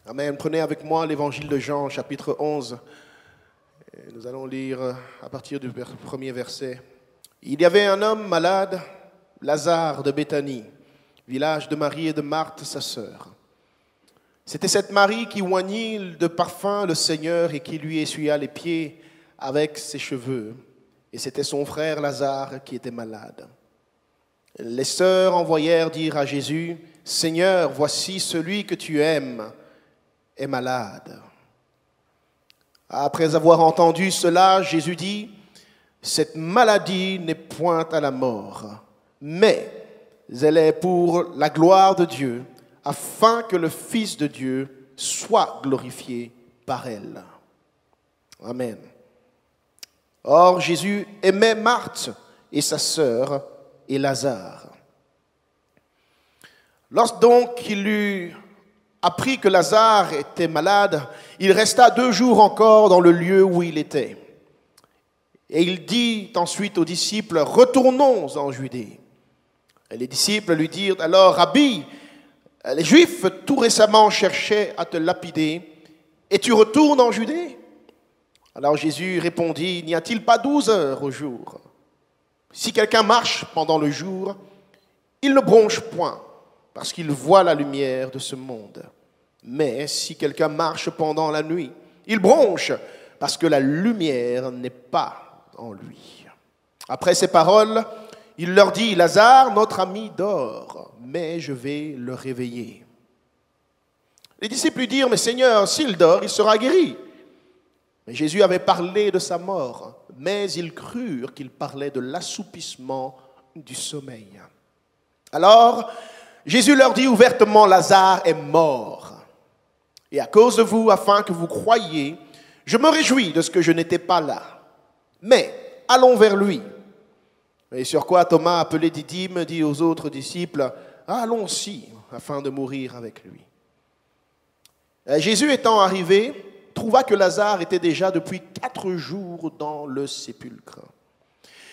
Amen. Prenez avec moi l'évangile de Jean, chapitre 11. Et nous allons lire à partir du premier verset. Il y avait un homme malade, Lazare de Béthanie, village de Marie et de Marthe, sa sœur. C'était cette Marie qui oignit de parfum le Seigneur et qui lui essuya les pieds avec ses cheveux. Et c'était son frère Lazare qui était malade. Les sœurs envoyèrent dire à Jésus, « Seigneur, voici celui que tu aimes est malade. » Après avoir entendu cela, Jésus dit, « Cette maladie n'est point à la mort, mais elle est pour la gloire de Dieu, afin que le Fils de Dieu soit glorifié par elle. » Amen. Or, Jésus aimait Marthe et sa sœur et Lazare. Lorsque donc il eut appris que Lazare était malade, il resta 2 jours encore dans le lieu où il était. Et il dit ensuite aux disciples, « Retournons en Judée. » Et les disciples lui dirent alors, « Rabbi, les Juifs tout récemment cherchaient à te lapider, et tu retournes en Judée ?» Alors Jésus répondit, « N'y a-t-il pas 12 heures au jour? Si quelqu'un marche pendant le jour, il ne bronche point, parce qu'il voit la lumière de ce monde. Mais si quelqu'un marche pendant la nuit, il bronche, parce que la lumière n'est pas en lui. » Après ces paroles, il leur dit, « Lazare, notre ami, dort, mais je vais le réveiller. » Les disciples lui dirent, « Mais Seigneur, s'il dort, il sera guéri. » Mais Jésus avait parlé de sa mort, mais ils crurent qu'il parlait de l'assoupissement du sommeil. Alors, Jésus leur dit ouvertement, « Lazare est mort. Et à cause de vous, afin que vous croyiez, je me réjouis de ce que je n'étais pas là. Mais allons vers lui. » Et sur quoi Thomas, appelé Didyme, dit aux autres disciples, « Allons-y, afin de mourir avec lui. » Jésus étant arrivé, trouva que Lazare était déjà depuis 4 jours dans le sépulcre.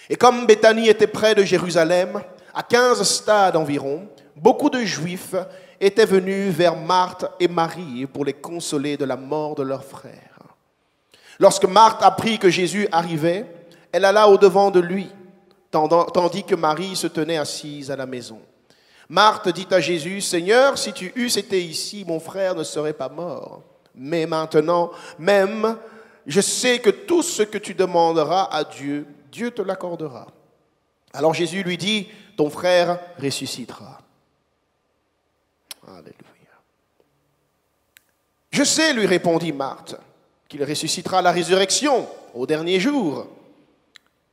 Et comme Béthanie était près de Jérusalem, à 15 stades environ, beaucoup de Juifs étaient venus vers Marthe et Marie pour les consoler de la mort de leur frère. Lorsque Marthe apprit que Jésus arrivait, elle alla au-devant de lui, tandis que Marie se tenait assise à la maison. Marthe dit à Jésus, « Seigneur, si tu eusses été ici, mon frère ne serait pas mort. Mais maintenant, même, je sais que tout ce que tu demanderas à Dieu, Dieu te l'accordera. » Alors Jésus lui dit, « Ton frère ressuscitera. » Alléluia. « Je sais, lui répondit Marthe, qu'il ressuscitera à la résurrection au dernier jour. »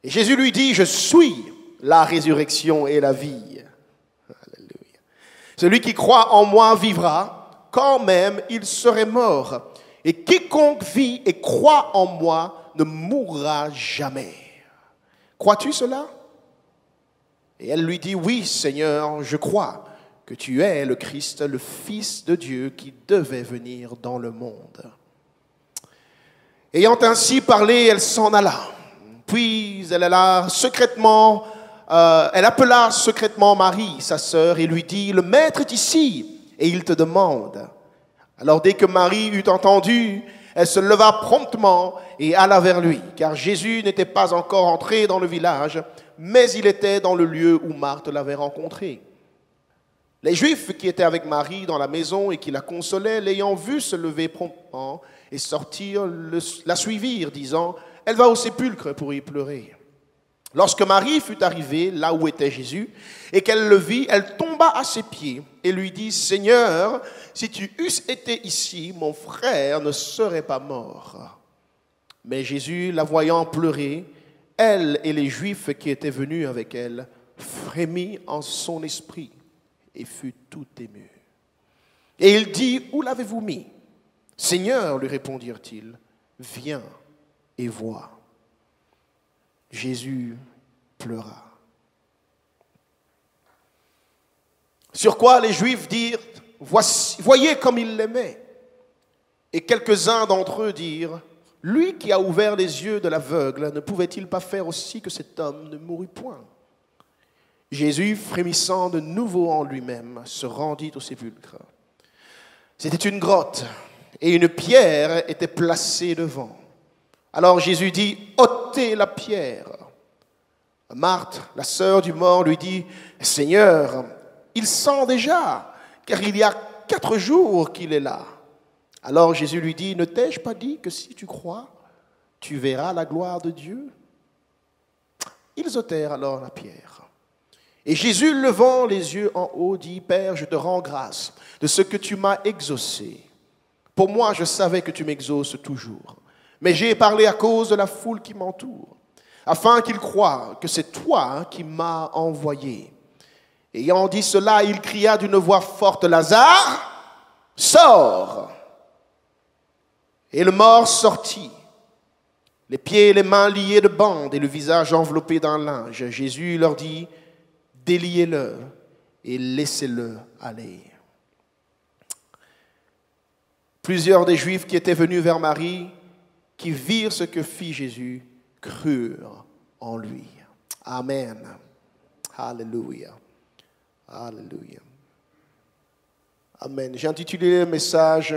Et Jésus lui dit, « Je suis la résurrection et la vie. » Alléluia. « Celui qui croit en moi vivra, quand même il serait mort. Et quiconque vit et croit en moi ne mourra jamais. » Crois-tu cela? Et elle lui dit, « Oui, Seigneur, je crois que tu es le Christ, le Fils de Dieu qui devait venir dans le monde. » Ayant ainsi parlé, elle s'en alla. Puis elle appela secrètement Marie, sa sœur, et lui dit, « Le Maître est ici, et il te demande. » Alors dès que Marie eut entendu, elle se leva promptement et alla vers lui, car Jésus n'était pas encore entré dans le village, mais il était dans le lieu où Marthe l'avait rencontré. Les Juifs qui étaient avec Marie dans la maison et qui la consolaient, l'ayant vue se lever promptement et sortir, la suivirent, disant, « Elle va au sépulcre pour y pleurer. » Lorsque Marie fut arrivée là où était Jésus et qu'elle le vit, elle tomba à ses pieds et lui dit, « Seigneur, si tu eusses été ici, mon frère ne serait pas mort. » Mais Jésus, la voyant pleurer, elle et les Juifs qui étaient venus avec elle, frémit en son esprit et fut tout ému. Et il dit, « Où l'avez-vous mis? » « Seigneur, lui répondirent-ils, viens et vois. » Jésus pleura. Sur quoi les Juifs dirent, « Voyez comme il l'aimait. » Et quelques-uns d'entre eux dirent, « Lui qui a ouvert les yeux de l'aveugle, ne pouvait-il pas faire aussi que cet homme ne mourût point? » Jésus, frémissant de nouveau en lui-même, se rendit au sépulcre. C'était une grotte et une pierre était placée devant. Alors Jésus dit, ôtez la pierre. Marthe, la sœur du mort, lui dit, Seigneur, il sent déjà, car il y a 4 jours qu'il est là. Alors Jésus lui dit, ne t'ai-je pas dit que si tu crois, tu verras la gloire de Dieu? Ils ôtèrent alors la pierre. Et Jésus, levant les yeux en haut, dit, Père, je te rends grâce de ce que tu m'as exaucé. Pour moi, je savais que tu m'exauces toujours. Mais j'ai parlé à cause de la foule qui m'entoure, afin qu'ils croient que c'est toi qui m'as envoyé. Ayant dit cela, il cria d'une voix forte, Lazare, sors! Et le mort sortit, les pieds et les mains liés de bandes et le visage enveloppé d'un linge. Jésus leur dit, déliez-le et laissez-le aller. Plusieurs des Juifs qui étaient venus vers Marie, qui virent ce que fit Jésus, crurent en lui. Amen. Alléluia. Alléluia. Amen. J'ai intitulé le message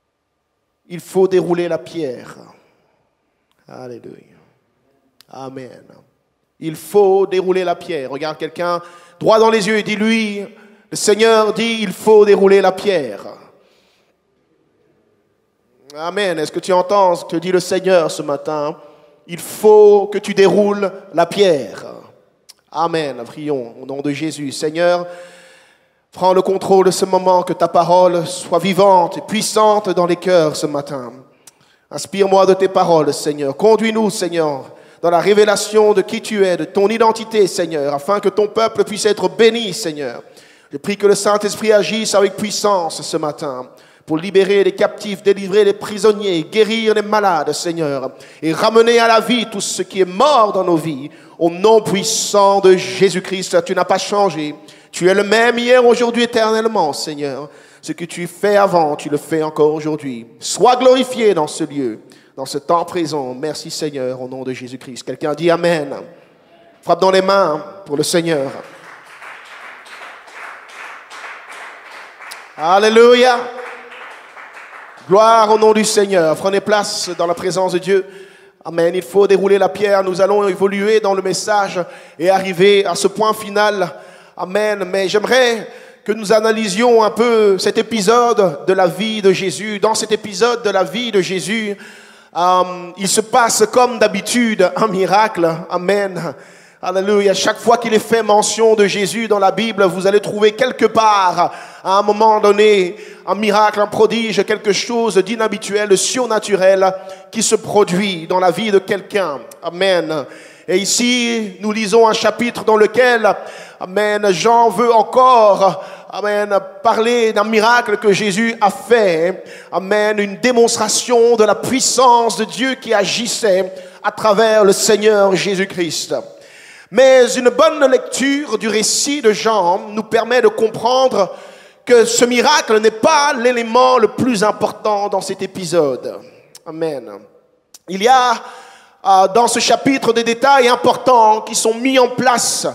« Il faut dérouler la pierre ». Alléluia. Amen. Il faut dérouler la pierre. Regarde quelqu'un droit dans les yeux et dis-lui, le Seigneur dit, il faut dérouler la pierre. Amen. Est-ce que tu entends ce que dit le Seigneur ce matin? Il faut que tu déroules la pierre. Amen. Prions au nom de Jésus. Seigneur, prends le contrôle de ce moment, que ta parole soit vivante et puissante dans les cœurs ce matin. Inspire-moi de tes paroles, Seigneur. Conduis-nous, Seigneur, dans la révélation de qui tu es, de ton identité, Seigneur, afin que ton peuple puisse être béni, Seigneur. Je prie que le Saint-Esprit agisse avec puissance ce matin pour libérer les captifs, délivrer les prisonniers, guérir les malades, Seigneur, et ramener à la vie tout ce qui est mort dans nos vies. Au nom puissant de Jésus-Christ, tu n'as pas changé. Tu es le même hier, aujourd'hui, éternellement, Seigneur. Ce que tu fais avant, tu le fais encore aujourd'hui. Sois glorifié dans ce lieu, dans ce temps présent. Merci, Seigneur, au nom de Jésus-Christ. Quelqu'un dit Amen. Frappe dans les mains pour le Seigneur. Alléluia. Gloire au nom du Seigneur. Prenez place dans la présence de Dieu. Amen. Il faut dérouler la pierre. Nous allons évoluer dans le message et arriver à ce point final. Amen. Mais j'aimerais que nous analysions un peu cet épisode de la vie de Jésus. Dans cet épisode de la vie de Jésus, il se passe comme d'habitude un miracle. Amen. Alléluia. Chaque fois qu'il est fait mention de Jésus dans la Bible, vous allez trouver quelque part, à un moment donné, un miracle, un prodige, quelque chose d'inhabituel, de surnaturel qui se produit dans la vie de quelqu'un. Amen. Et ici, nous lisons un chapitre dans lequel, amen, Jean veut encore, amen, parler d'un miracle que Jésus a fait. Amen, une démonstration de la puissance de Dieu qui agissait à travers le Seigneur Jésus-Christ. Mais une bonne lecture du récit de Jean nous permet de comprendre que ce miracle n'est pas l'élément le plus important dans cet épisode. Amen. Il y a dans ce chapitre des détails importants qui sont mis en place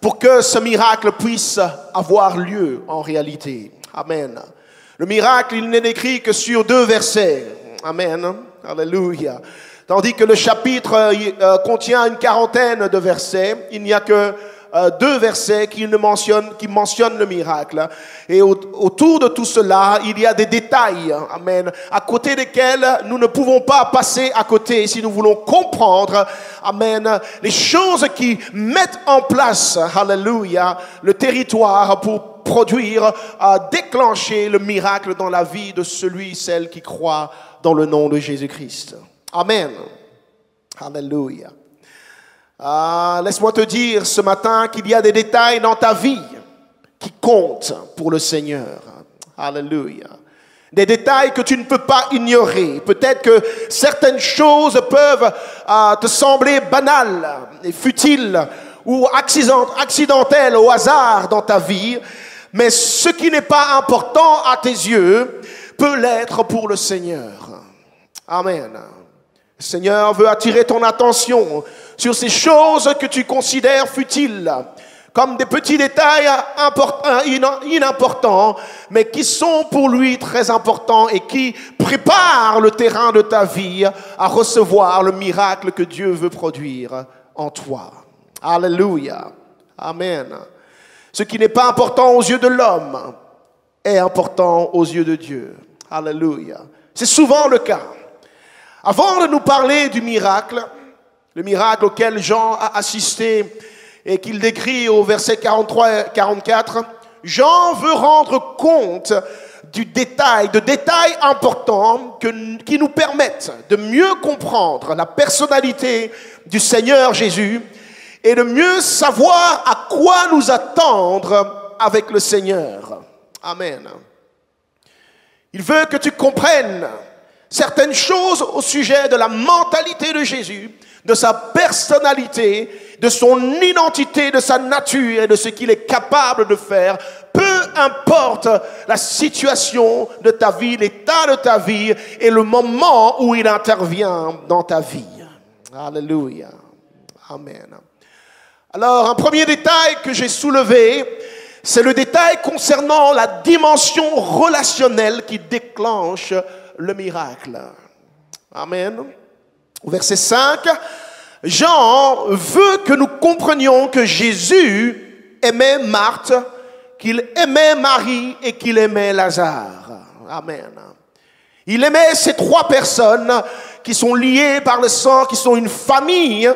pour que ce miracle puisse avoir lieu en réalité. Amen. Le miracle, il n'est écrit que sur 2 versets. Amen. Alléluia. Tandis que le chapitre contient une quarantaine de versets, il n'y a que 2 versets qui mentionnent le miracle. Et autour de tout cela, il y a des détails, amen, à côté desquels nous ne pouvons pas passer à côté si nous voulons comprendre, amen, les choses qui mettent en place, alléluia, le territoire pour produire, déclencher le miracle dans la vie de celui, celle qui croit dans le nom de Jésus-Christ. Amen. Alléluia. Laisse-moi te dire ce matin qu'il y a des détails dans ta vie qui comptent pour le Seigneur. Alléluia. Des détails que tu ne peux pas ignorer. Peut-être que certaines choses peuvent te sembler banales et futiles ou accidentelles au hasard dans ta vie, mais ce qui n'est pas important à tes yeux peut l'être pour le Seigneur. Amen. Le Seigneur veut attirer ton attention sur ces choses que tu considères futiles, comme des petits détails inimportants, mais qui sont pour lui très importants et qui préparent le terrain de ta vie à recevoir le miracle que Dieu veut produire en toi. Alléluia. Amen. Ce qui n'est pas important aux yeux de l'homme est important aux yeux de Dieu. Alléluia. C'est souvent le cas. Avant de nous parler du miracle, le miracle auquel Jean a assisté et qu'il décrit au verset 43 et 44, Jean veut rendre compte de détails importants qui nous permettent de mieux comprendre la personnalité du Seigneur Jésus et de mieux savoir à quoi nous attendre avec le Seigneur. Amen. Il veut que tu comprennes certaines choses au sujet de la mentalité de Jésus, de sa personnalité, de son identité, de sa nature et de ce qu'il est capable de faire, peu importe la situation de ta vie, l'état de ta vie et le moment où il intervient dans ta vie. Alléluia. Amen. Alors, un premier détail que j'ai soulevé, c'est le détail concernant la dimension relationnelle qui déclenche le miracle. Amen. Au verset 5, Jean veut que nous comprenions que Jésus aimait Marthe, qu'il aimait Marie et qu'il aimait Lazare. Amen. Il aimait ces trois personnes qui sont liées par le sang, qui sont une famille.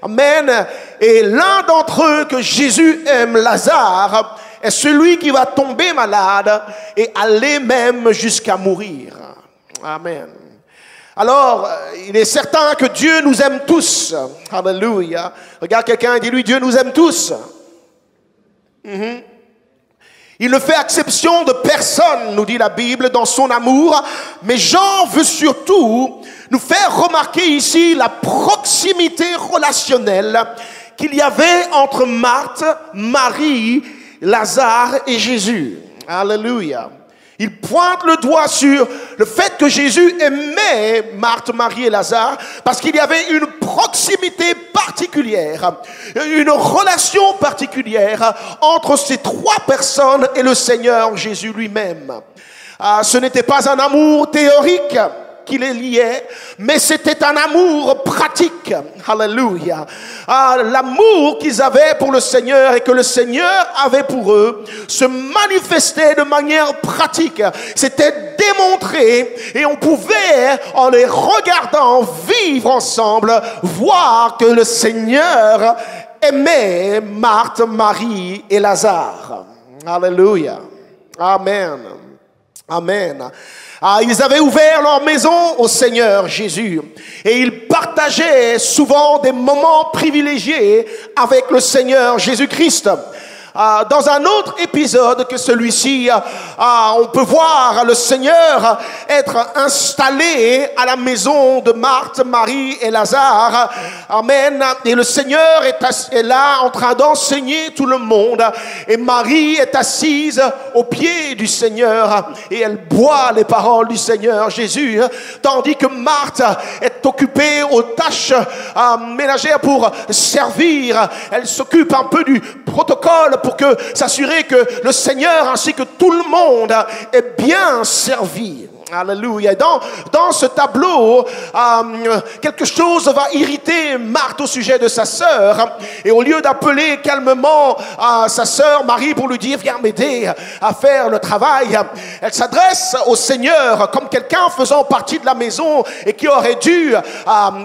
Amen. Et l'un d'entre eux que Jésus aime, Lazare, est celui qui va tomber malade et aller même jusqu'à mourir. Amen. Alors, il est certain que Dieu nous aime tous. Alléluia. Regarde quelqu'un et dis-lui, Dieu nous aime tous. Il ne fait exception de personne, nous dit la Bible, dans son amour. Mais Jean veut surtout nous faire remarquer ici la proximité relationnelle qu'il y avait entre Marthe, Marie, Lazare et Jésus. Alléluia. Il pointe le doigt sur le fait que Jésus aimait Marthe, Marie et Lazare parce qu'il y avait une proximité particulière, une relation particulière entre ces trois personnes et le Seigneur Jésus lui-même. Ce n'était pas un amour théorique qui les liait, mais c'était un amour pratique. Alléluia. L'amour qu'ils avaient pour le Seigneur et que le Seigneur avait pour eux se manifestait de manière pratique. C'était démontré et on pouvait, en les regardant vivre ensemble, voir que le Seigneur aimait Marthe, Marie et Lazare. Alléluia. Amen. Amen. Ils avaient ouvert leur maison au Seigneur Jésus et ils partageaient souvent des moments privilégiés avec le Seigneur Jésus-Christ. Dans un autre épisode que celui-ci, on peut voir le Seigneur être installé à la maison de Marthe, Marie et Lazare. Amen. Et le Seigneur est là en train d'enseigner tout le monde. Et Marie est assise au pied du Seigneur et elle boit les paroles du Seigneur Jésus. Tandis que Marthe est occupée aux tâches ménagères pour servir. Elle s'occupe un peu du protocole pour que s'assurer que le Seigneur ainsi que tout le monde est bien servi. Alléluia. Dans ce tableau, quelque chose va irriter Marthe au sujet de sa sœur. Et au lieu d'appeler calmement sa sœur Marie pour lui dire « Viens m'aider à faire le travail », elle s'adresse au Seigneur comme quelqu'un faisant partie de la maison et qui aurait dû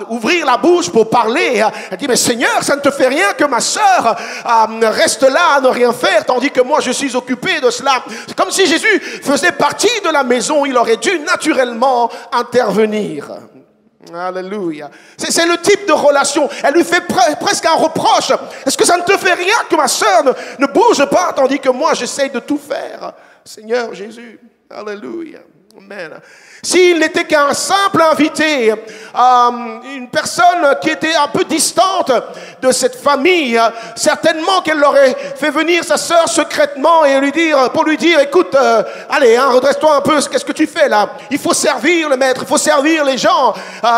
ouvrir la bouche pour parler. Elle dit « Mais Seigneur, ça ne te fait rien que ma sœur reste là à ne rien faire tandis que moi je suis occupé de cela. » C'est comme si Jésus faisait partie de la maison. Il aurait dû naturellement intervenir. Alléluia. C'est le type de relation. Elle lui fait presque un reproche. Est-ce que ça ne te fait rien que ma sœur ne bouge pas tandis que moi j'essaye de tout faire? Seigneur Jésus. Alléluia. Amen. S'il n'était qu'un simple invité, une personne qui était un peu distante de cette famille, certainement qu'elle aurait fait venir sa sœur secrètement et pour lui dire, écoute, allez, redresse-toi un peu, qu'est-ce que tu fais là? Il faut servir le maître, il faut servir les gens,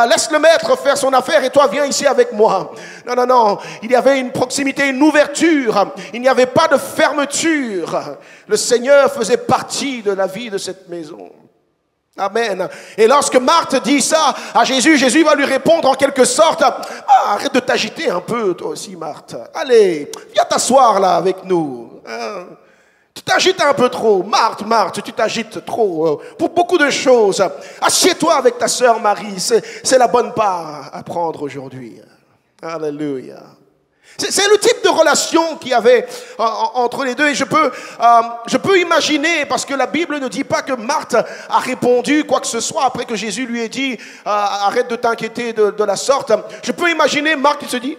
laisse le maître faire son affaire et toi viens ici avec moi. Non, non, non, il y avait une proximité, une ouverture, il n'y avait pas de fermeture. Le Seigneur faisait partie de la vie de cette maison. Amen. Et lorsque Marthe dit ça à Jésus, Jésus va lui répondre en quelque sorte, arrête de t'agiter un peu toi aussi Marthe. Allez, viens t'asseoir là avec nous. Tu t'agites un peu trop. Marthe, tu t'agites trop pour beaucoup de choses. Assieds-toi avec ta sœur Marie, c'est la bonne part à prendre aujourd'hui. Alléluia. C'est le type de relation qu'il y avait entre les deux. Et je peux imaginer, parce que la Bible ne dit pas que Marthe a répondu quoi que ce soit après que Jésus lui ait dit arrête de t'inquiéter de la sorte. Je peux imaginer Marthe qui se dit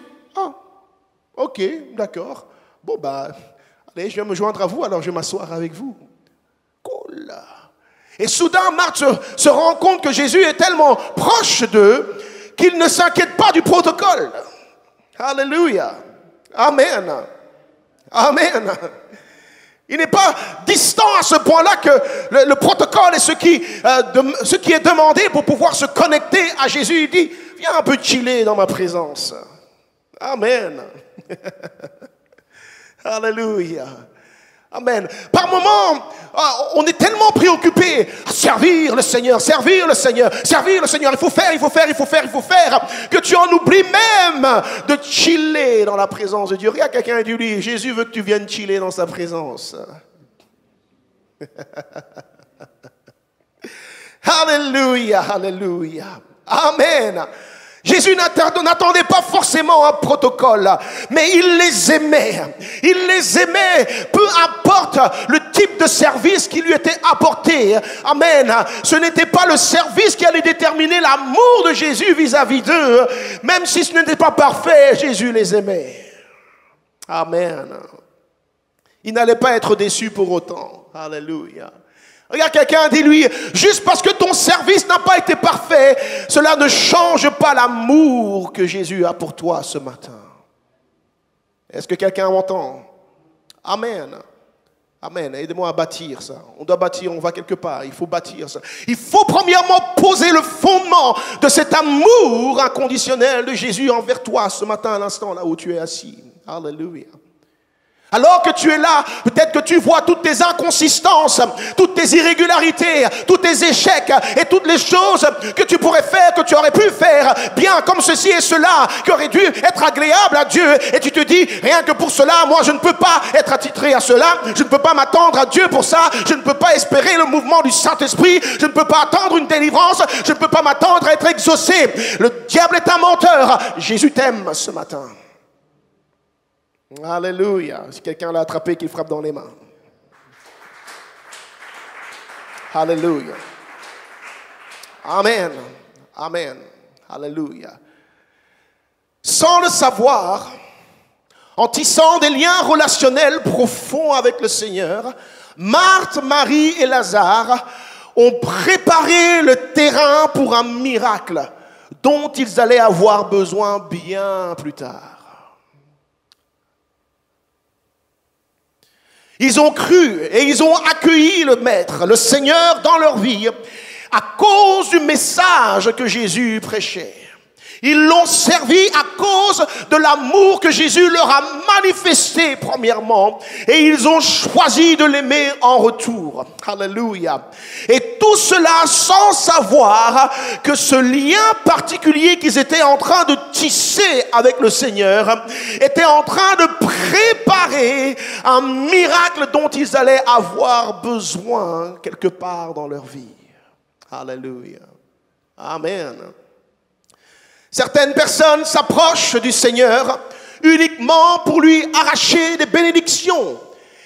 ok, d'accord. Bon allez, je vais me joindre à vous, alors je vais m'asseoir avec vous. Cool. Et soudain Marthe se rend compte que Jésus est tellement proche d'eux qu'il ne s'inquiète pas du protocole. Alléluia. Amen. Amen. Il n'est pas distant à ce point-là que le protocole est ce qui est demandé pour pouvoir se connecter à Jésus. Il dit, viens un peu chiller dans ma présence. Amen. Alléluia. Amen. Par moments, on est tellement préoccupé à servir le Seigneur, servir le Seigneur. Il faut faire, que tu en oublies même de chiller dans la présence de Dieu. Regarde quelqu'un et dis-lui, Jésus veut que tu viennes chiller dans sa présence. Alléluia, alléluia. Amen. Jésus n'attendait pas forcément un protocole, mais il les aimait. Il les aimait, peu importe le type de service qui lui était apporté. Amen. Ce n'était pas le service qui allait déterminer l'amour de Jésus vis-à-vis d'eux. Même si ce n'était pas parfait, Jésus les aimait. Amen. Il n'allait pas être déçu pour autant. Alléluia. Regarde quelqu'un, dis-lui, juste parce que ton service n'a pas été parfait, cela ne change pas l'amour que Jésus a pour toi ce matin. Est-ce que quelqu'un m'entend? Amen. Amen. Aidez-moi à bâtir ça. On doit bâtir, on va quelque part. Il faut bâtir ça. Il faut premièrement poser le fondement de cet amour inconditionnel de Jésus envers toi ce matin à l'instant là où tu es assis. Alléluia. Alors que tu es là, peut-être que tu vois toutes tes inconsistances, toutes tes irrégularités, tous tes échecs et toutes les choses que tu pourrais faire, que tu aurais pu faire bien comme ceci et cela, qui auraient dû être agréables à Dieu. Et tu te dis, rien que pour cela, moi je ne peux pas être attitré à cela, je ne peux pas m'attendre à Dieu pour ça, je ne peux pas espérer le mouvement du Saint-Esprit, je ne peux pas attendre une délivrance, je ne peux pas m'attendre à être exaucé. Le diable est un menteur. Jésus t'aime ce matin. Alléluia. Si quelqu'un l'a attrapé, qu'il frappe dans les mains. Alléluia. Amen. Amen. Alléluia. Sans le savoir, en tissant des liens relationnels profonds avec le Seigneur, Marthe, Marie et Lazare ont préparé le terrain pour un miracle dont ils allaient avoir besoin bien plus tard. Ils ont cru et ils ont accueilli le Maître, le Seigneur dans leur vie à cause du message que Jésus prêchait. Ils l'ont servi à cause de l'amour que Jésus leur a manifesté premièrement et ils ont choisi de l'aimer en retour. Alléluia. Et tout cela sans savoir que ce lien particulier qu'ils étaient en train de tisser avec le Seigneur était en train de préparer un miracle dont ils allaient avoir besoin quelque part dans leur vie. Alléluia. Amen. Certaines personnes s'approchent du Seigneur uniquement pour lui arracher des bénédictions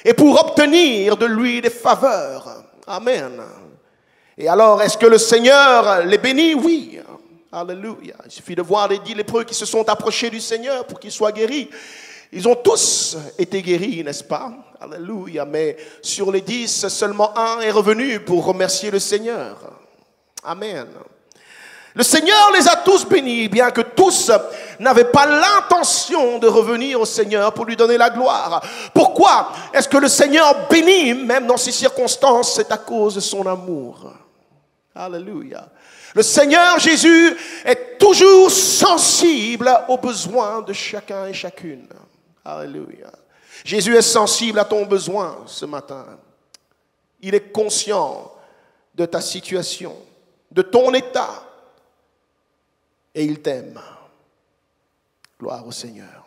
et pour obtenir de lui des faveurs. Amen. Et alors, est-ce que le Seigneur les bénit? Oui. Alléluia. Il suffit de voir les 10 lépreux qui se sont approchés du Seigneur pour qu'ils soient guéris. Ils ont tous été guéris, n'est-ce pas? Alléluia. Mais sur les 10, seulement un est revenu pour remercier le Seigneur. Amen. Le Seigneur les a tous bénis, bien que tous n'avaient pas l'intention de revenir au Seigneur pour lui donner la gloire. Pourquoi est-ce que le Seigneur bénit, même dans ces circonstances? C'est à cause de son amour. Alléluia. Le Seigneur Jésus est toujours sensible aux besoins de chacun et chacune. Alléluia. Jésus est sensible à ton besoin ce matin. Il est conscient de ta situation, de ton état. Et il t'aime. Gloire au Seigneur.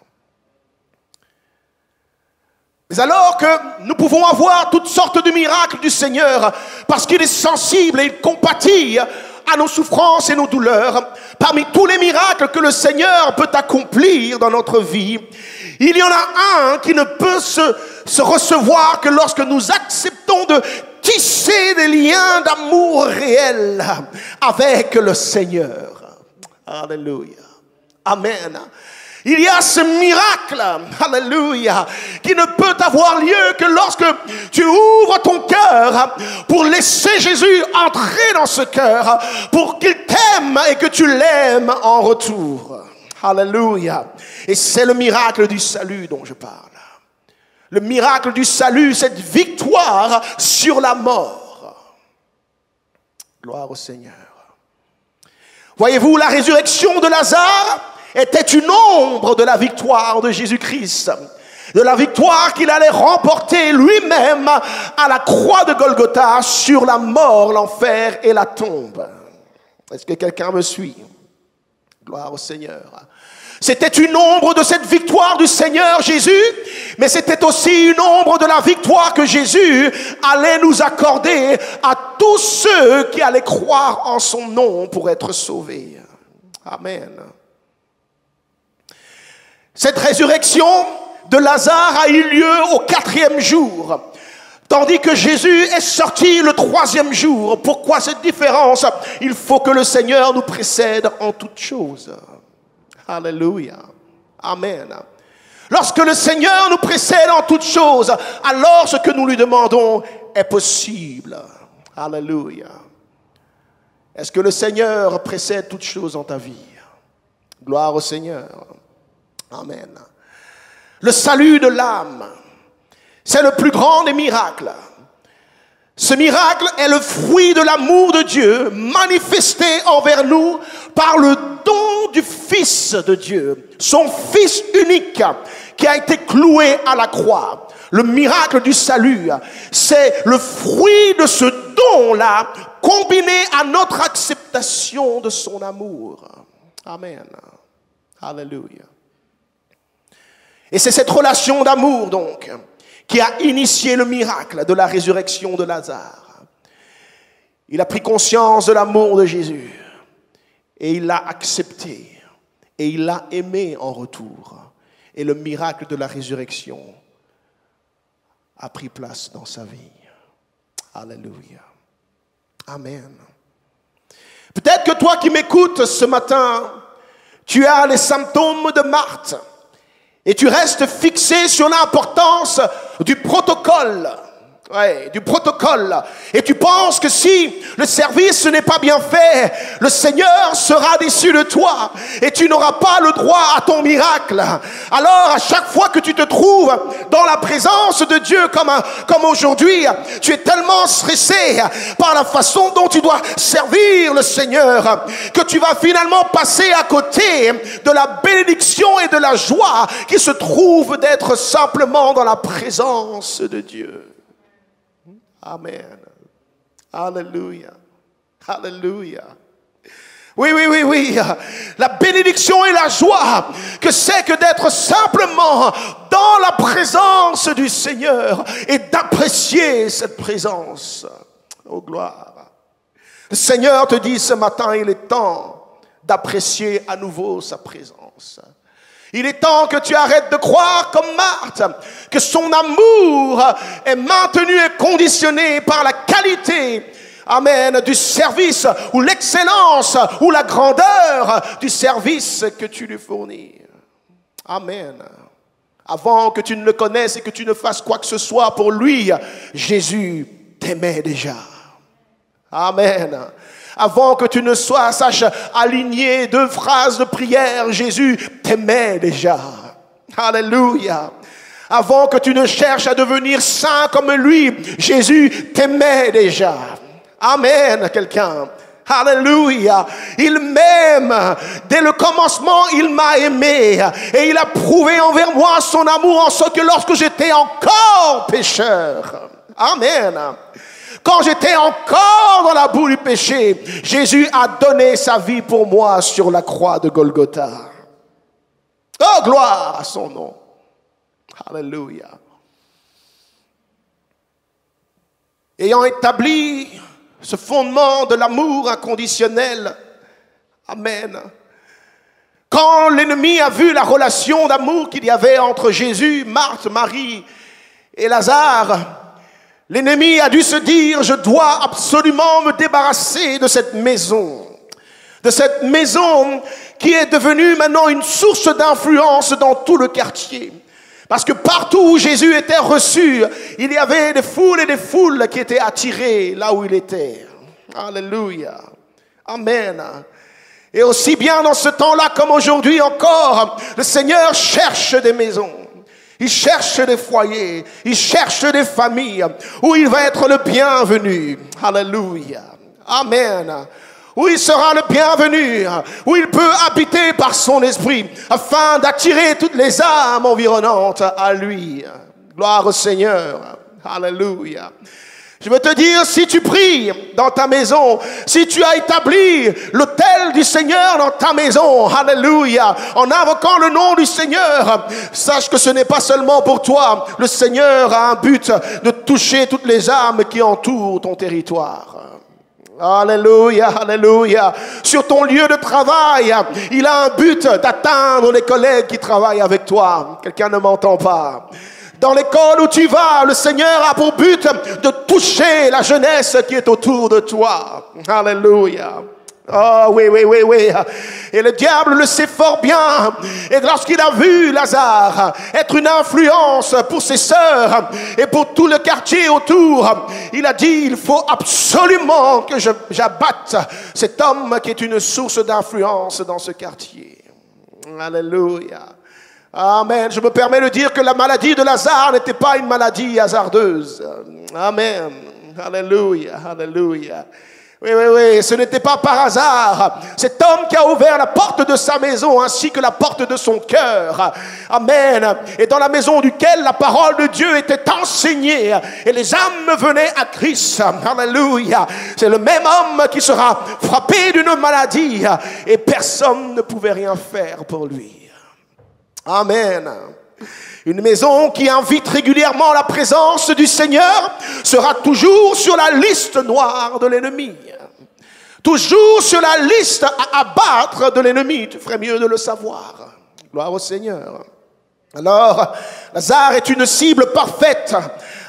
Mais alors que nous pouvons avoir toutes sortes de miracles du Seigneur, parce qu'il est sensible et il compatit à nos souffrances et nos douleurs, parmi tous les miracles que le Seigneur peut accomplir dans notre vie, il y en a un qui ne peut se recevoir que lorsque nous acceptons de tisser des liens d'amour réels avec le Seigneur. Alléluia. Amen. Il y a ce miracle, alléluia, qui ne peut avoir lieu que lorsque tu ouvres ton cœur pour laisser Jésus entrer dans ce cœur, pour qu'il t'aime et que tu l'aimes en retour. Alléluia. Et c'est le miracle du salut dont je parle. Le miracle du salut, cette victoire sur la mort. Gloire au Seigneur. Voyez-vous, la résurrection de Lazare était une ombre de la victoire de Jésus-Christ, de la victoire qu'il allait remporter lui-même à la croix de Golgotha sur la mort, l'enfer et la tombe. Est-ce que quelqu'un me suit? Gloire au Seigneur. C'était une ombre de cette victoire du Seigneur Jésus, mais c'était aussi une ombre de la victoire que Jésus allait nous accorder à tous ceux qui allaient croire en son nom pour être sauvés. Amen. Cette résurrection de Lazare a eu lieu au 4e jour, tandis que Jésus est sorti le 3e jour. Pourquoi cette différence? Il faut que le Seigneur nous précède en toutes choses. Alléluia. Amen. Lorsque le Seigneur nous précède en toutes choses, alors ce que nous lui demandons est possible. Alléluia. Est-ce que le Seigneur précède toutes choses en ta vie? Gloire au Seigneur. Amen. Le salut de l'âme, c'est le plus grand des miracles. Ce miracle est le fruit de l'amour de Dieu manifesté envers nous par le don du Fils de Dieu, son Fils unique qui a été cloué à la croix. Le miracle du salut, c'est le fruit de ce don-là combiné à notre acceptation de son amour. Amen. Alléluia. Et c'est cette relation d'amour donc qui a initié le miracle de la résurrection de Lazare. Il a pris conscience de l'amour de Jésus et il l'a accepté et il l'a aimé en retour. Et le miracle de la résurrection a pris place dans sa vie. Alléluia. Amen. Peut-être que toi qui m'écoutes ce matin, tu as les symptômes de Marthe. Et tu restes fixé sur l'importance du protocole. Ouais, du protocole. Et tu penses que si le service n'est pas bien fait, le Seigneur sera déçu de toi et tu n'auras pas le droit à ton miracle. Alors, à chaque fois que tu te trouves dans la présence de Dieu comme aujourd'hui, tu es tellement stressé par la façon dont tu dois servir le Seigneur que tu vas finalement passer à côté de la bénédiction et de la joie qui se trouve d'être simplement dans la présence de Dieu. Amen. Alléluia. Alléluia. Oui. La bénédiction et la joie que c'est que d'être simplement dans la présence du Seigneur et d'apprécier cette présence. Oh gloire. Le Seigneur te dit ce matin, il est temps d'apprécier à nouveau sa présence. Il est temps que tu arrêtes de croire comme Marthe, que son amour est maintenu et conditionné par la qualité, amen, du service ou l'excellence ou la grandeur du service que tu lui fournis. Amen. Avant que tu ne le connaisses et que tu ne fasses quoi que ce soit pour lui, Jésus t'aimait déjà. Amen. Avant que tu ne saches aligner 2 phrases de prière, Jésus t'aimait déjà. Alléluia. Avant que tu ne cherches à devenir saint comme lui, Jésus t'aimait déjà. Amen, quelqu'un. Alléluia. Il m'aime. Dès le commencement, il m'a aimé. Et il a prouvé envers moi son amour en sorte que lorsque j'étais encore pécheur. Amen. Quand j'étais encore dans la boue du péché, Jésus a donné sa vie pour moi sur la croix de Golgotha. Oh, gloire à son nom. Alléluia. Ayant établi ce fondement de l'amour inconditionnel, amen. Quand l'ennemi a vu la relation d'amour qu'il y avait entre Jésus, Marthe, Marie et Lazare, l'ennemi a dû se dire, je dois absolument me débarrasser de cette maison. De cette maison qui est devenue maintenant une source d'influence dans tout le quartier. Parce que partout où Jésus était reçu, il y avait des foules et des foules qui étaient attirées là où il était. Alléluia. Amen. Et aussi bien dans ce temps-là comme aujourd'hui encore, le Seigneur cherche des maisons. Il cherche des foyers. Il cherche des familles où il va être le bienvenu. Alléluia. Amen. Où il sera le bienvenu, où il peut habiter par son esprit, afin d'attirer toutes les âmes environnantes à lui. Gloire au Seigneur. Alléluia. Je veux te dire, si tu pries dans ta maison, si tu as établi l'autel du Seigneur dans ta maison, alléluia, en invoquant le nom du Seigneur, sache que ce n'est pas seulement pour toi. Le Seigneur a un but de toucher toutes les âmes qui entourent ton territoire. Alléluia, alléluia. Sur ton lieu de travail, il a un but d'atteindre les collègues qui travaillent avec toi. Quelqu'un ne m'entend pas. Dans l'école où tu vas, le Seigneur a pour but de toucher la jeunesse qui est autour de toi. Alléluia. Oh oui, oui, oui, oui. Et le diable le sait fort bien. Et lorsqu'il a vu Lazare être une influence pour ses sœurs et pour tout le quartier autour, il a dit, il faut absolument que j'abatte cet homme qui est une source d'influence dans ce quartier. Alléluia. Amen. Je me permets de dire que la maladie de Lazare n'était pas une maladie hasardeuse. Amen. Alléluia, alléluia. Oui, oui, oui, ce n'était pas par hasard. Cet homme qui a ouvert la porte de sa maison ainsi que la porte de son cœur. Amen. Et dans la maison duquel la parole de Dieu était enseignée et les âmes venaient à Christ. Alléluia. C'est le même homme qui sera frappé d'une maladie et personne ne pouvait rien faire pour lui. Amen. Une maison qui invite régulièrement la présence du Seigneur sera toujours sur la liste noire de l'ennemi. Toujours sur la liste à abattre de l'ennemi. Tu ferais mieux de le savoir. Gloire au Seigneur. Alors, Lazare est une cible parfaite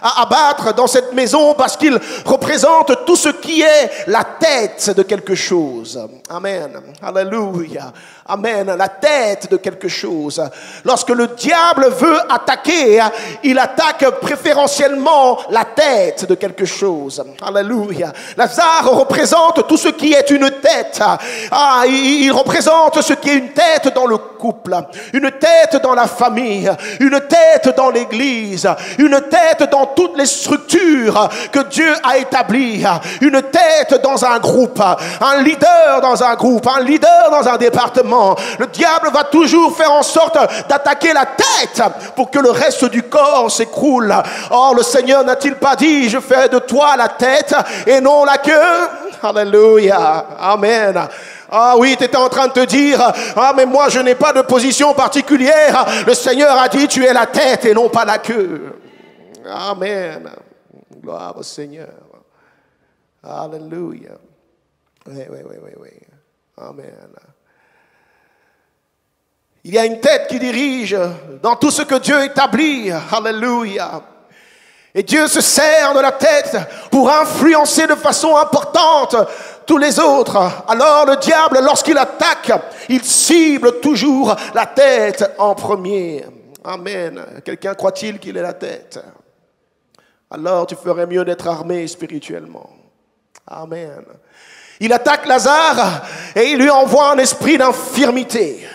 à abattre dans cette maison parce qu'il représente tout ce qui est la tête de quelque chose. Amen. Alléluia. Amen. La tête de quelque chose. Lorsque le diable veut attaquer, il attaque préférentiellement la tête de quelque chose. Alléluia. Lazare représente tout ce qui est une tête. Il représente ce qui est une tête dans le couple, une tête dans la famille, une tête dans l'église, une tête dans toutes les structures que Dieu a établies, une tête dans un groupe, un leader dans un groupe, un leader dans un département. Le diable va toujours faire en sorte d'attaquer la tête pour que le reste du corps s'écroule. Or, le Seigneur n'a-t-il pas dit, je ferai de toi la tête et non la queue? Alléluia. Amen. Ah oui, tu étais en train de te dire, ah mais moi je n'ai pas de position particulière. Le Seigneur a dit, tu es la tête et non pas la queue. Amen. Gloire au Seigneur. Alléluia. Oui, oui, oui, oui, oui. Amen. Il y a une tête qui dirige dans tout ce que Dieu établit. Alléluia. Et Dieu se sert de la tête pour influencer de façon importante tous les autres. Alors le diable, lorsqu'il attaque, il cible toujours la tête en premier. Amen. Quelqu'un croit-il qu'il est la tête? Alors tu ferais mieux d'être armé spirituellement. Amen. Il attaque Lazare et il lui envoie un esprit d'infirmité.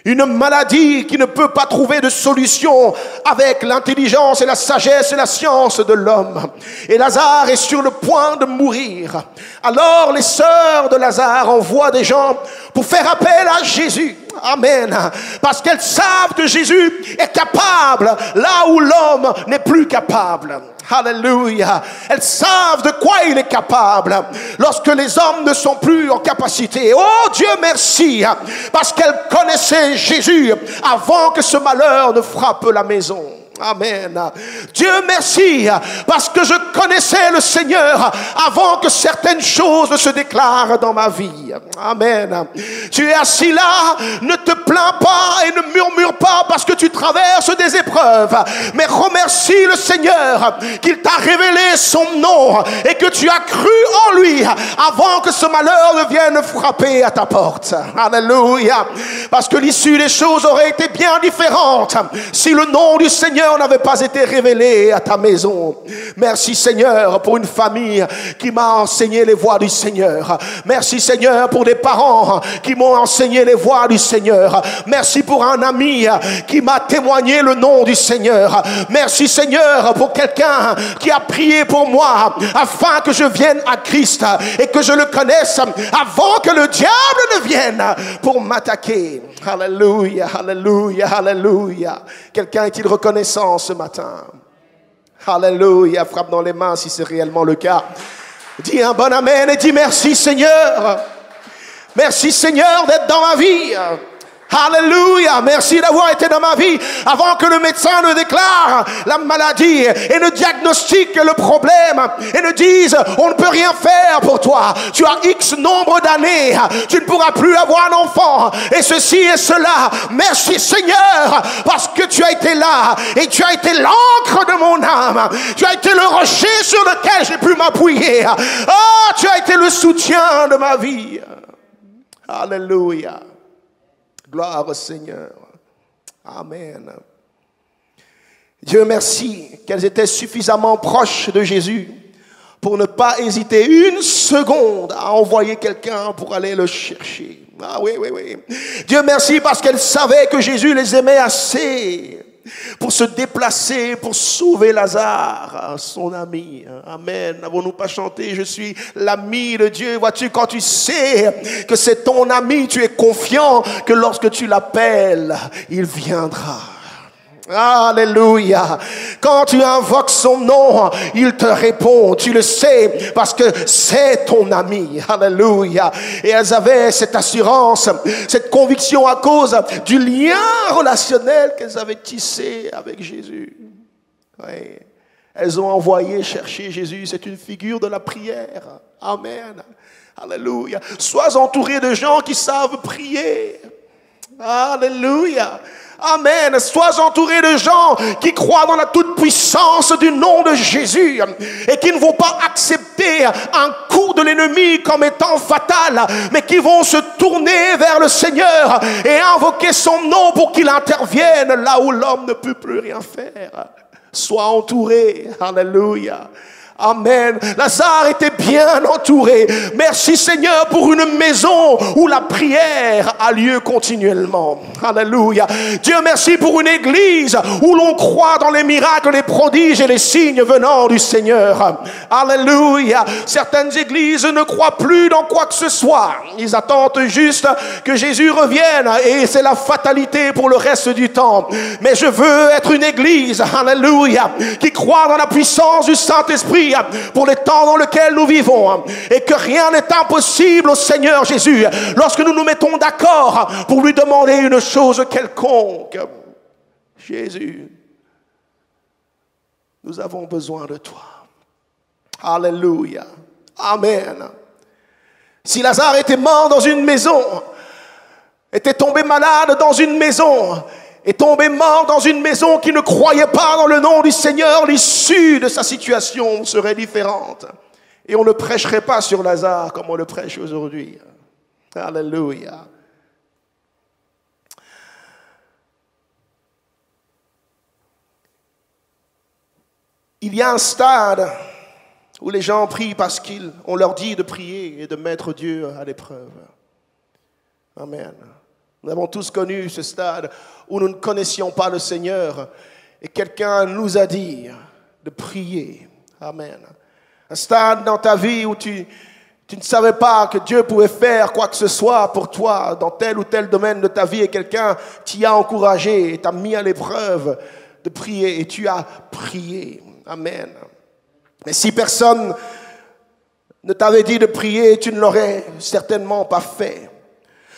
Une maladie qui ne peut pas trouver de solution avec l'intelligence et la sagesse et la science de l'homme. Et Lazare est sur le point de mourir. Alors les sœurs de Lazare envoient des gens pour faire appel à Jésus. Amen. Parce qu'elles savent que Jésus est capable là où l'homme n'est plus capable. Alléluia. Elles savent de quoi il est capable lorsque les hommes ne sont plus en capacité. Oh Dieu merci, parce qu'elles connaissaient Jésus avant que ce malheur ne frappe la maison. Amen. Dieu merci, parce que je connaissais le Seigneur avant que certaines choses ne se déclarent dans ma vie. Amen. Tu es assis là, ne te plains pas et ne murmure pas parce que tu traverses des épreuves, mais remercie le Seigneur qu'il t'a révélé son nom et que tu as cru en lui avant que ce malheur ne vienne frapper à ta porte. Alléluia. Parce que l'issue des choses aurait été bien différente si le nom du Seigneur n'avait pas été révélé à ta maison. Merci Seigneur pour une famille qui m'a enseigné les voies du Seigneur. Merci Seigneur pour des parents qui m'ont enseigné les voies du Seigneur. Merci pour un ami qui m'a témoigné le nom du Seigneur. Merci Seigneur pour quelqu'un qui a prié pour moi afin que je vienne à Christ et que je le connaisse avant que le diable ne vienne pour m'attaquer. Alléluia, alléluia, alléluia. Quelqu'un est-il reconnaissant ce matin? Alléluia, frappe dans les mains si c'est réellement le cas. Dis un bon amen et dis merci Seigneur. Merci Seigneur d'être dans ma vie. Alléluia, merci d'avoir été dans ma vie avant que le médecin ne déclare la maladie et ne diagnostique le problème et ne dise on ne peut rien faire pour toi, tu as X nombre d'années, tu ne pourras plus avoir un enfant et ceci et cela. Merci Seigneur parce que tu as été là et tu as été l'encre de mon âme, tu as été le rocher sur lequel j'ai pu m'appuyer. Oh, tu as été le soutien de ma vie. Alléluia. Gloire au Seigneur. Amen. Dieu merci qu'elles étaient suffisamment proches de Jésus pour ne pas hésiter une seconde à envoyer quelqu'un pour aller le chercher. Ah oui, oui, oui. Dieu merci parce qu'elles savaient que Jésus les aimait assez pour se déplacer, pour sauver Lazare, son ami. Amen. N'avons-nous pas chanté, je suis l'ami de Dieu? Vois-tu, quand tu sais que c'est ton ami, tu es confiant que lorsque tu l'appelles, il viendra. Alléluia. Quand tu invoques son nom, il te répond. Tu le sais parce que c'est ton ami. Alléluia. Et elles avaient cette assurance, cette conviction à cause du lien relationnel qu'elles avaient tissé avec Jésus. Oui. Elles ont envoyé chercher Jésus. C'est une figure de la prière. Amen. Alléluia. Sois entouré de gens qui savent prier. Alléluia. Amen. Sois entouré de gens qui croient dans la toute-puissance du nom de Jésus et qui ne vont pas accepter un coup de l'ennemi comme étant fatal, mais qui vont se tourner vers le Seigneur et invoquer son nom pour qu'il intervienne là où l'homme ne peut plus rien faire. Sois entouré. Alléluia. Amen. Lazare était bien entouré. Merci Seigneur pour une maison où la prière a lieu continuellement. Alléluia. Dieu merci pour une église où l'on croit dans les miracles, les prodiges et les signes venant du Seigneur. Alléluia. Certaines églises ne croient plus dans quoi que ce soit. Ils attendent juste que Jésus revienne et c'est la fatalité pour le reste du temps. Mais je veux être une église, alléluia, qui croit dans la puissance du Saint-Esprit pour les temps dans lesquels nous vivons et que rien n'est impossible au Seigneur Jésus lorsque nous nous mettons d'accord pour lui demander une chose quelconque. Jésus, nous avons besoin de toi. Alléluia. Amen. Si Lazare était mort dans une maison, était tombé malade dans une maison, est tombé mort dans une maison qui ne croyait pas dans le nom du Seigneur, l'issue de sa situation serait différente. Et on ne prêcherait pas sur Lazare comme on le prêche aujourd'hui. Alléluia. Il y a un stade où les gens prient parce qu'on leur dit de prier et de mettre Dieu à l'épreuve. Amen. Nous avons tous connu ce stade où nous ne connaissions pas le Seigneur et quelqu'un nous a dit de prier. Amen. Un stade dans ta vie où tu ne savais pas que Dieu pouvait faire quoi que ce soit pour toi dans tel ou tel domaine de ta vie et quelqu'un t'y a encouragé et t'a mis à l'épreuve de prier et tu as prié. Amen. Mais si personne ne t'avait dit de prier, tu ne l'aurais certainement pas fait.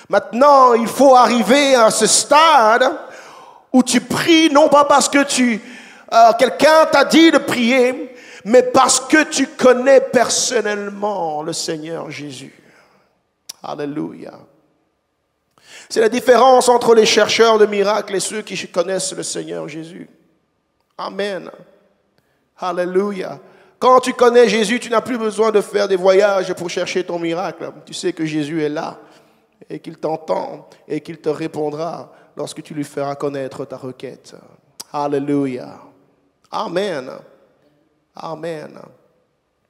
Maintenant, il faut arriver à ce stade où tu pries non pas parce que quelqu'un t'a dit de prier, mais parce que tu connais personnellement le Seigneur Jésus. Alléluia. C'est la différence entre les chercheurs de miracles et ceux qui connaissent le Seigneur Jésus. Amen. Alléluia. Quand tu connais Jésus, tu n'as plus besoin de faire des voyages pour chercher ton miracle. Tu sais que Jésus est là et qu'il t'entend et qu'il te répondra lorsque tu lui feras connaître ta requête. Alléluia. Amen. Amen.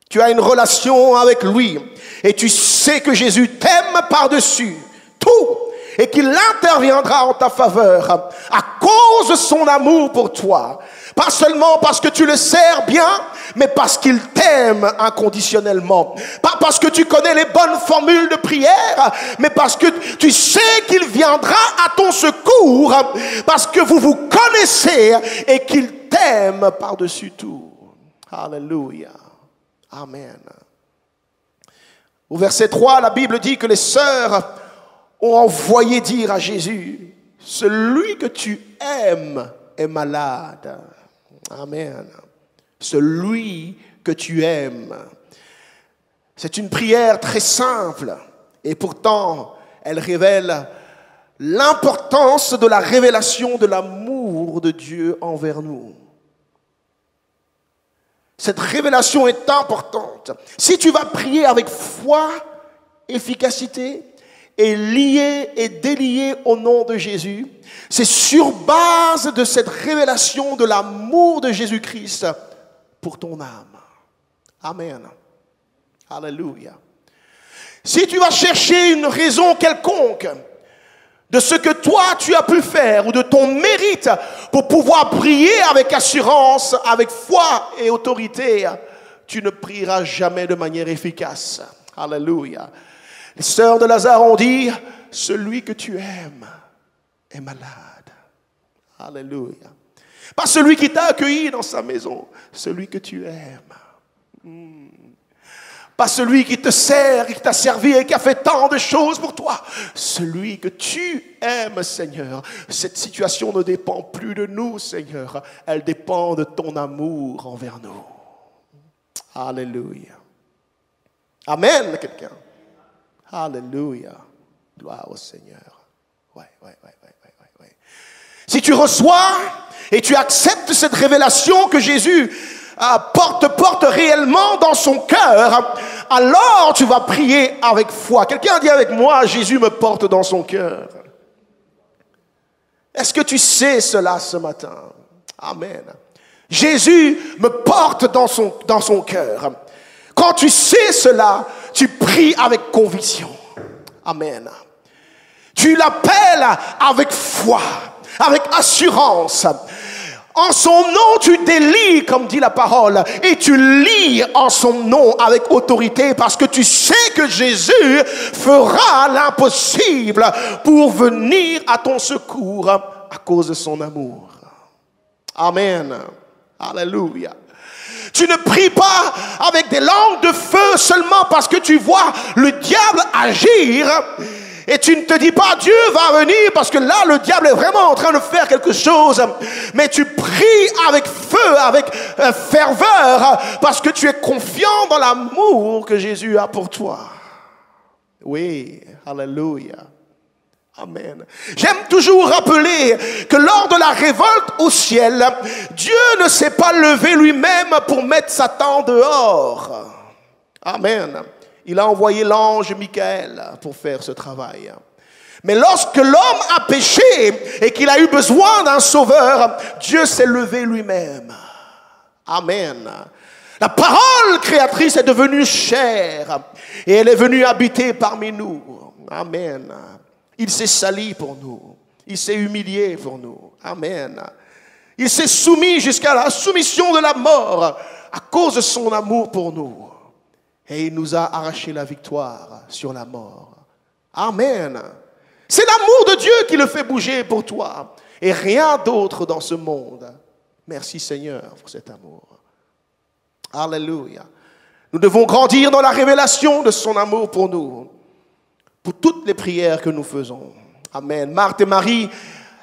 Tu as une relation avec lui et tu sais que Jésus t'aime par-dessus tout et qu'il interviendra en ta faveur à cause de son amour pour toi. Pas seulement parce que tu le sers bien, mais parce qu'il t'aime inconditionnellement. Pas parce que tu connais les bonnes formules de prière, mais parce que tu sais qu'il viendra à ton secours, parce que vous vous connaissez et qu'il t'aime par-dessus tout. Alléluia. Amen. Au verset 3, la Bible dit que les sœurs ont envoyé dire à Jésus, « Celui que tu aimes est malade. » Amen. Celui que tu aimes. C'est une prière très simple et pourtant elle révèle l'importance de la révélation de l'amour de Dieu envers nous. Cette révélation est importante. Si tu vas prier avec foi, efficacité et lié et délié au nom de Jésus, c'est sur base de cette révélation de l'amour de Jésus-Christ pour ton âme. Amen. Alléluia. Si tu vas chercher une raison quelconque de ce que toi tu as pu faire ou de ton mérite pour pouvoir prier avec assurance, avec foi et autorité, tu ne prieras jamais de manière efficace. Alléluia. Les sœurs de Lazare ont dit, celui que tu aimes est malade. Alléluia. Pas celui qui t'a accueilli dans sa maison, celui que tu aimes. Pas celui qui te sert et qui t'a servi et qui a fait tant de choses pour toi. Celui que tu aimes, Seigneur. Cette situation ne dépend plus de nous, Seigneur. Elle dépend de ton amour envers nous. Alléluia. Amen, quelqu'un. Alléluia. Gloire au Seigneur. Ouais. Si tu reçois et tu acceptes cette révélation que Jésus porte réellement dans son cœur, alors tu vas prier avec foi. Quelqu'un dit avec moi, Jésus me porte dans son cœur. Est-ce que tu sais cela ce matin? Amen. Jésus me porte dans son cœur. Quand tu sais cela, tu pries avec conviction. Amen. Tu l'appelles avec foi, avec assurance. En son nom, tu délies, comme dit la parole, et tu lis en son nom avec autorité parce que tu sais que Jésus fera l'impossible pour venir à ton secours à cause de son amour. Amen. Alléluia. Tu ne pries pas avec des langues de feu seulement parce que tu vois le diable agir. Et tu ne te dis pas, Dieu va venir parce que là, le diable est vraiment en train de faire quelque chose. Mais tu pries avec feu, avec ferveur, parce que tu es confiant dans l'amour que Jésus a pour toi. Oui, alléluia. Amen. J'aime toujours rappeler que lors de la révolte au ciel, Dieu ne s'est pas levé lui-même pour mettre Satan dehors. Amen. Il a envoyé l'ange Michael pour faire ce travail. Mais lorsque l'homme a péché et qu'il a eu besoin d'un sauveur, Dieu s'est levé lui-même. Amen. La parole créatrice est devenue chair et elle est venue habiter parmi nous. Amen. Il s'est sali pour nous. Il s'est humilié pour nous. Amen. Il s'est soumis jusqu'à la soumission de la mort à cause de son amour pour nous. Et il nous a arraché la victoire sur la mort. Amen. C'est l'amour de Dieu qui le fait bouger pour toi et rien d'autre dans ce monde. Merci Seigneur pour cet amour. Alléluia. Nous devons grandir dans la révélation de son amour pour nous, pour toutes les prières que nous faisons. Amen. Marthe et Marie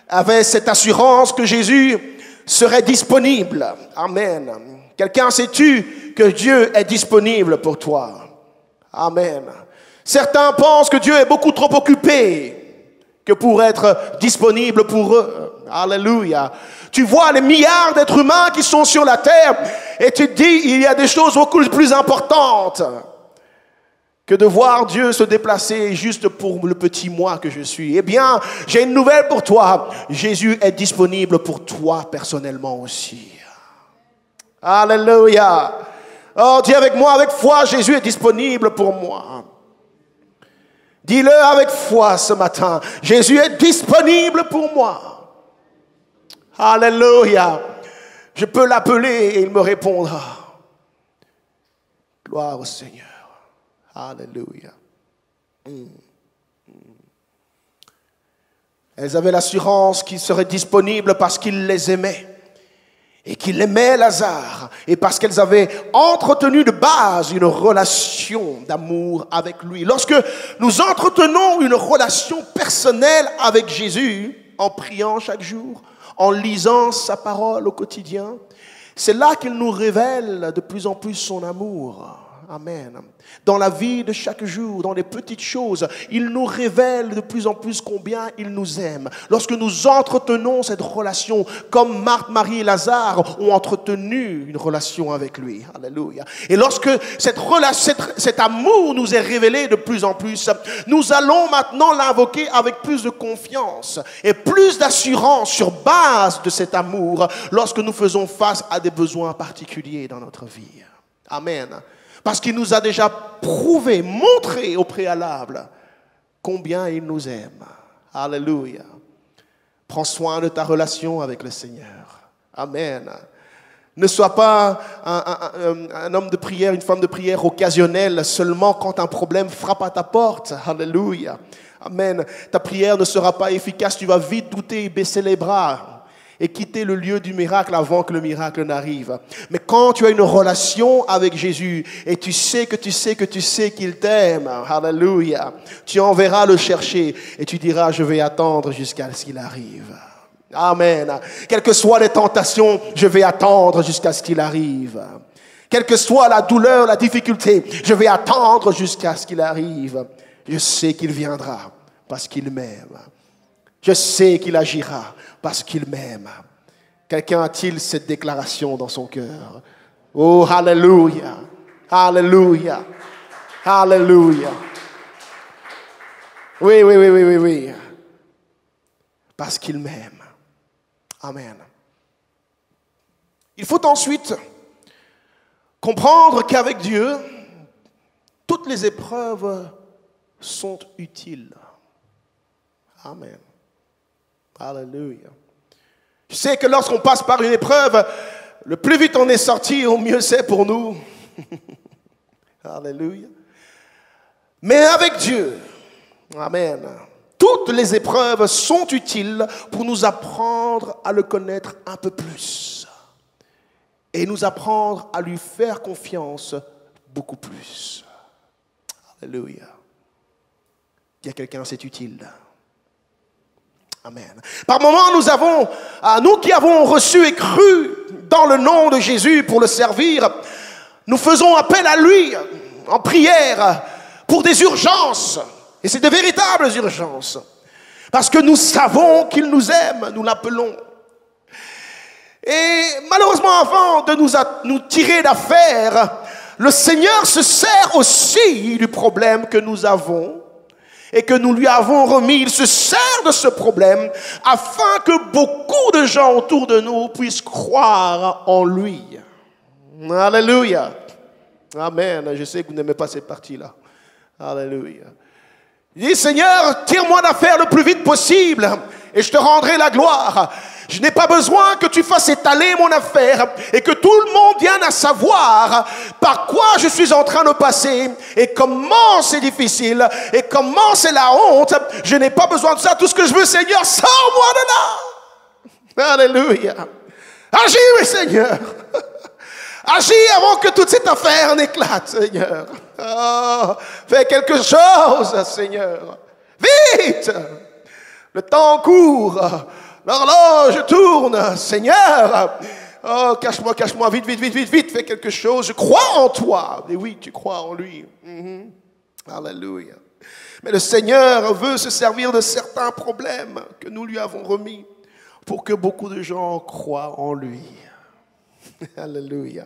avaient cette assurance que Jésus serait disponible. Amen. Quelqu'un sais-tu que Dieu est disponible pour toi? Amen. Certains pensent que Dieu est beaucoup trop occupé que pour être disponible pour eux. Alléluia. Tu vois les milliards d'êtres humains qui sont sur la terre et tu te dis, il y a des choses beaucoup plus importantes que de voir Dieu se déplacer juste pour le petit moi que je suis. Eh bien, j'ai une nouvelle pour toi. Jésus est disponible pour toi personnellement aussi. Alléluia. Oh, dis avec moi, avec foi, Jésus est disponible pour moi. Dis-le avec foi ce matin. Jésus est disponible pour moi. Alléluia. Je peux l'appeler et il me répondra. Gloire au Seigneur. Alléluia. Elles avaient l'assurance qu'il serait disponible parce qu'il les aimait. Et qu'il aimait Lazare. Et parce qu'elles avaient entretenu de base une relation d'amour avec lui. Lorsque nous entretenons une relation personnelle avec Jésus, en priant chaque jour, en lisant sa parole au quotidien, c'est là qu'il nous révèle de plus en plus son amour. Amen. Dans la vie de chaque jour, dans les petites choses, il nous révèle de plus en plus combien il nous aime. Lorsque nous entretenons cette relation, comme Marthe, Marie et Lazare ont entretenu une relation avec lui. Alléluia. Et lorsque cet amour nous est révélé de plus en plus, nous allons maintenant l'invoquer avec plus de confiance et plus d'assurance sur base de cet amour lorsque nous faisons face à des besoins particuliers dans notre vie. Amen. Parce qu'il nous a déjà prouvé, montré au préalable combien il nous aime. Alléluia. Prends soin de ta relation avec le Seigneur. Amen. Ne sois pas un homme de prière, une femme de prière occasionnelle seulement quand un problème frappe à ta porte. Alléluia. Amen. Ta prière ne sera pas efficace. Tu vas vite douter et baisser les bras et quitter le lieu du miracle avant que le miracle n'arrive. Mais quand tu as une relation avec Jésus et tu sais qu'il t'aime, alléluia, tu enverras le chercher et tu diras, je vais attendre jusqu'à ce qu'il arrive. Amen. Quelles que soient les tentations, je vais attendre jusqu'à ce qu'il arrive. Quelle que soit la douleur, la difficulté, je vais attendre jusqu'à ce qu'il arrive. Je sais qu'il viendra parce qu'il m'aime. Je sais qu'il agira parce qu'il m'aime. Quelqu'un a-t-il cette déclaration dans son cœur? Oh, alléluia, alléluia, alléluia. Oui. Parce qu'il m'aime. Amen. Il faut ensuite comprendre qu'avec Dieu, toutes les épreuves sont utiles. Amen. Alléluia. Je sais que lorsqu'on passe par une épreuve, le plus vite on est sorti, au mieux c'est pour nous. Alléluia. Mais avec Dieu, amen, toutes les épreuves sont utiles pour nous apprendre à le connaître un peu plus et nous apprendre à lui faire confiance beaucoup plus. Alléluia. Il y a quelqu'un, c'est utile. Amen. Par moments, nous qui avons reçu et cru dans le nom de Jésus pour le servir, nous faisons appel à lui en prière pour des urgences. Et c'est de véritables urgences. Parce que nous savons qu'il nous aime, nous l'appelons. Et malheureusement, avant de nous tirer d'affaire, le Seigneur se sert aussi du problème que nous avons et que nous lui avons remis. Il se sert de ce problème afin que beaucoup de gens autour de nous puissent croire en lui. Alléluia. Amen. Je sais que vous n'aimez pas cette partie-là. Alléluia. Il dit, Seigneur, tire-moi d'affaire le plus vite possible et je te rendrai la gloire. Je n'ai pas besoin que tu fasses étaler mon affaire et que tout le monde vienne à savoir par quoi je suis en train de passer et comment c'est difficile et comment c'est la honte. Je n'ai pas besoin de ça. Tout ce que je veux, Seigneur, sors-moi de là. Alléluia. Agis, Seigneur. Agis avant que toute cette affaire n'éclate, Seigneur. Oh, fais quelque chose, Seigneur. Vite. Le temps court. L'horloge tourne, Seigneur. Oh, cache-moi, vite, fais quelque chose. Je crois en toi. Et oui, tu crois en lui. Alléluia. Mais le Seigneur veut se servir de certains problèmes que nous lui avons remis pour que beaucoup de gens croient en lui. Alléluia.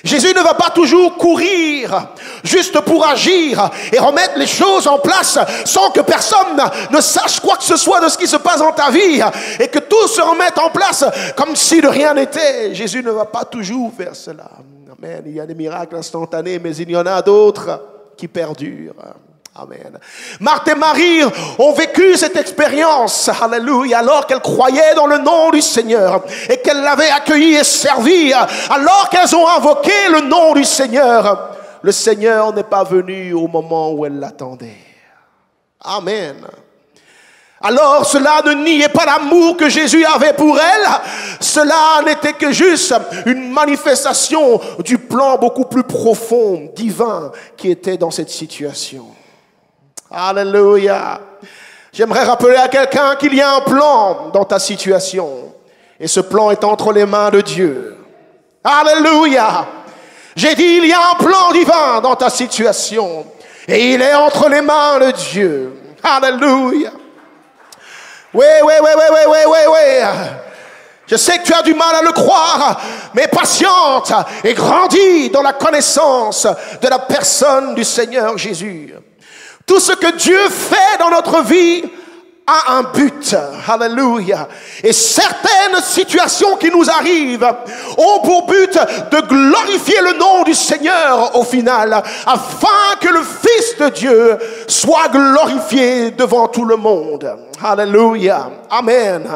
Jésus ne va pas toujours courir juste pour agir et remettre les choses en place sans que personne ne sache quoi que ce soit de ce qui se passe dans ta vie et que tout se remette en place comme si de rien n'était. Jésus ne va pas toujours faire cela. Amen. Il y a des miracles instantanés, mais il y en a d'autres qui perdurent. Amen. Marthe et Marie ont vécu cette expérience, alléluia, alors qu'elles croyaient dans le nom du Seigneur et qu'elles l'avaient accueilli et servi, alors qu'elles ont invoqué le nom du Seigneur. Le Seigneur n'est pas venu au moment où elles l'attendaient. Amen. Alors cela ne niait pas l'amour que Jésus avait pour elle. Cela n'était que juste une manifestation du plan beaucoup plus profond, divin, qui était dans cette situation. Alléluia. J'aimerais rappeler à quelqu'un qu'il y a un plan dans ta situation. Et ce plan est entre les mains de Dieu. Alléluia. J'ai dit, il y a un plan divin dans ta situation. Et il est entre les mains de Dieu. Alléluia. Oui. Je sais que tu as du mal à le croire, mais patiente et grandis dans la connaissance de la personne du Seigneur Jésus. Tout ce que Dieu fait dans notre vie a un but. Alléluia. Et certaines situations qui nous arrivent ont pour but de glorifier le nom du Seigneur au final, afin que le Fils de Dieu soit glorifié devant tout le monde. Alléluia. Amen.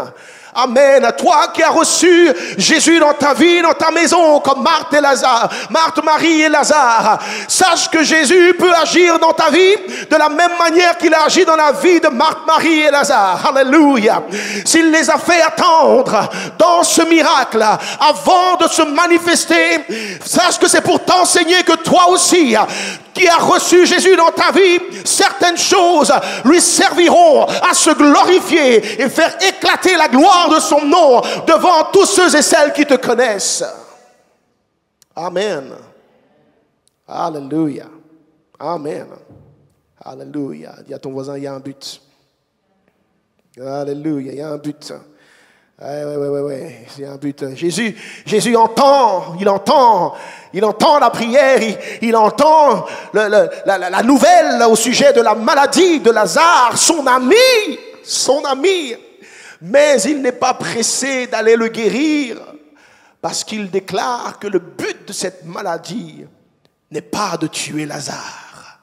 Amen. À toi qui as reçu Jésus dans ta vie, dans ta maison, comme Marthe et Lazare, Marthe, Marie et Lazare, sache que Jésus peut agir dans ta vie de la même manière qu'il a agi dans la vie de Marthe, Marie et Lazare. Alléluia. S'il les a fait attendre dans ce miracle avant de se manifester, sache que c'est pour t'enseigner que toi aussi, qui a reçu Jésus dans ta vie, certaines choses lui serviront à se glorifier et faire éclater la gloire de son nom devant tous ceux et celles qui te connaissent. Amen. Alléluia. Amen. Alléluia. Dis à ton voisin, il y a un but. Alléluia, il y a un but. Oui, c'est un but. Jésus entend, il entend la prière, il entend la nouvelle au sujet de la maladie de Lazare, son ami. Mais il n'est pas pressé d'aller le guérir parce qu'il déclare que le but de cette maladie n'est pas de tuer Lazare,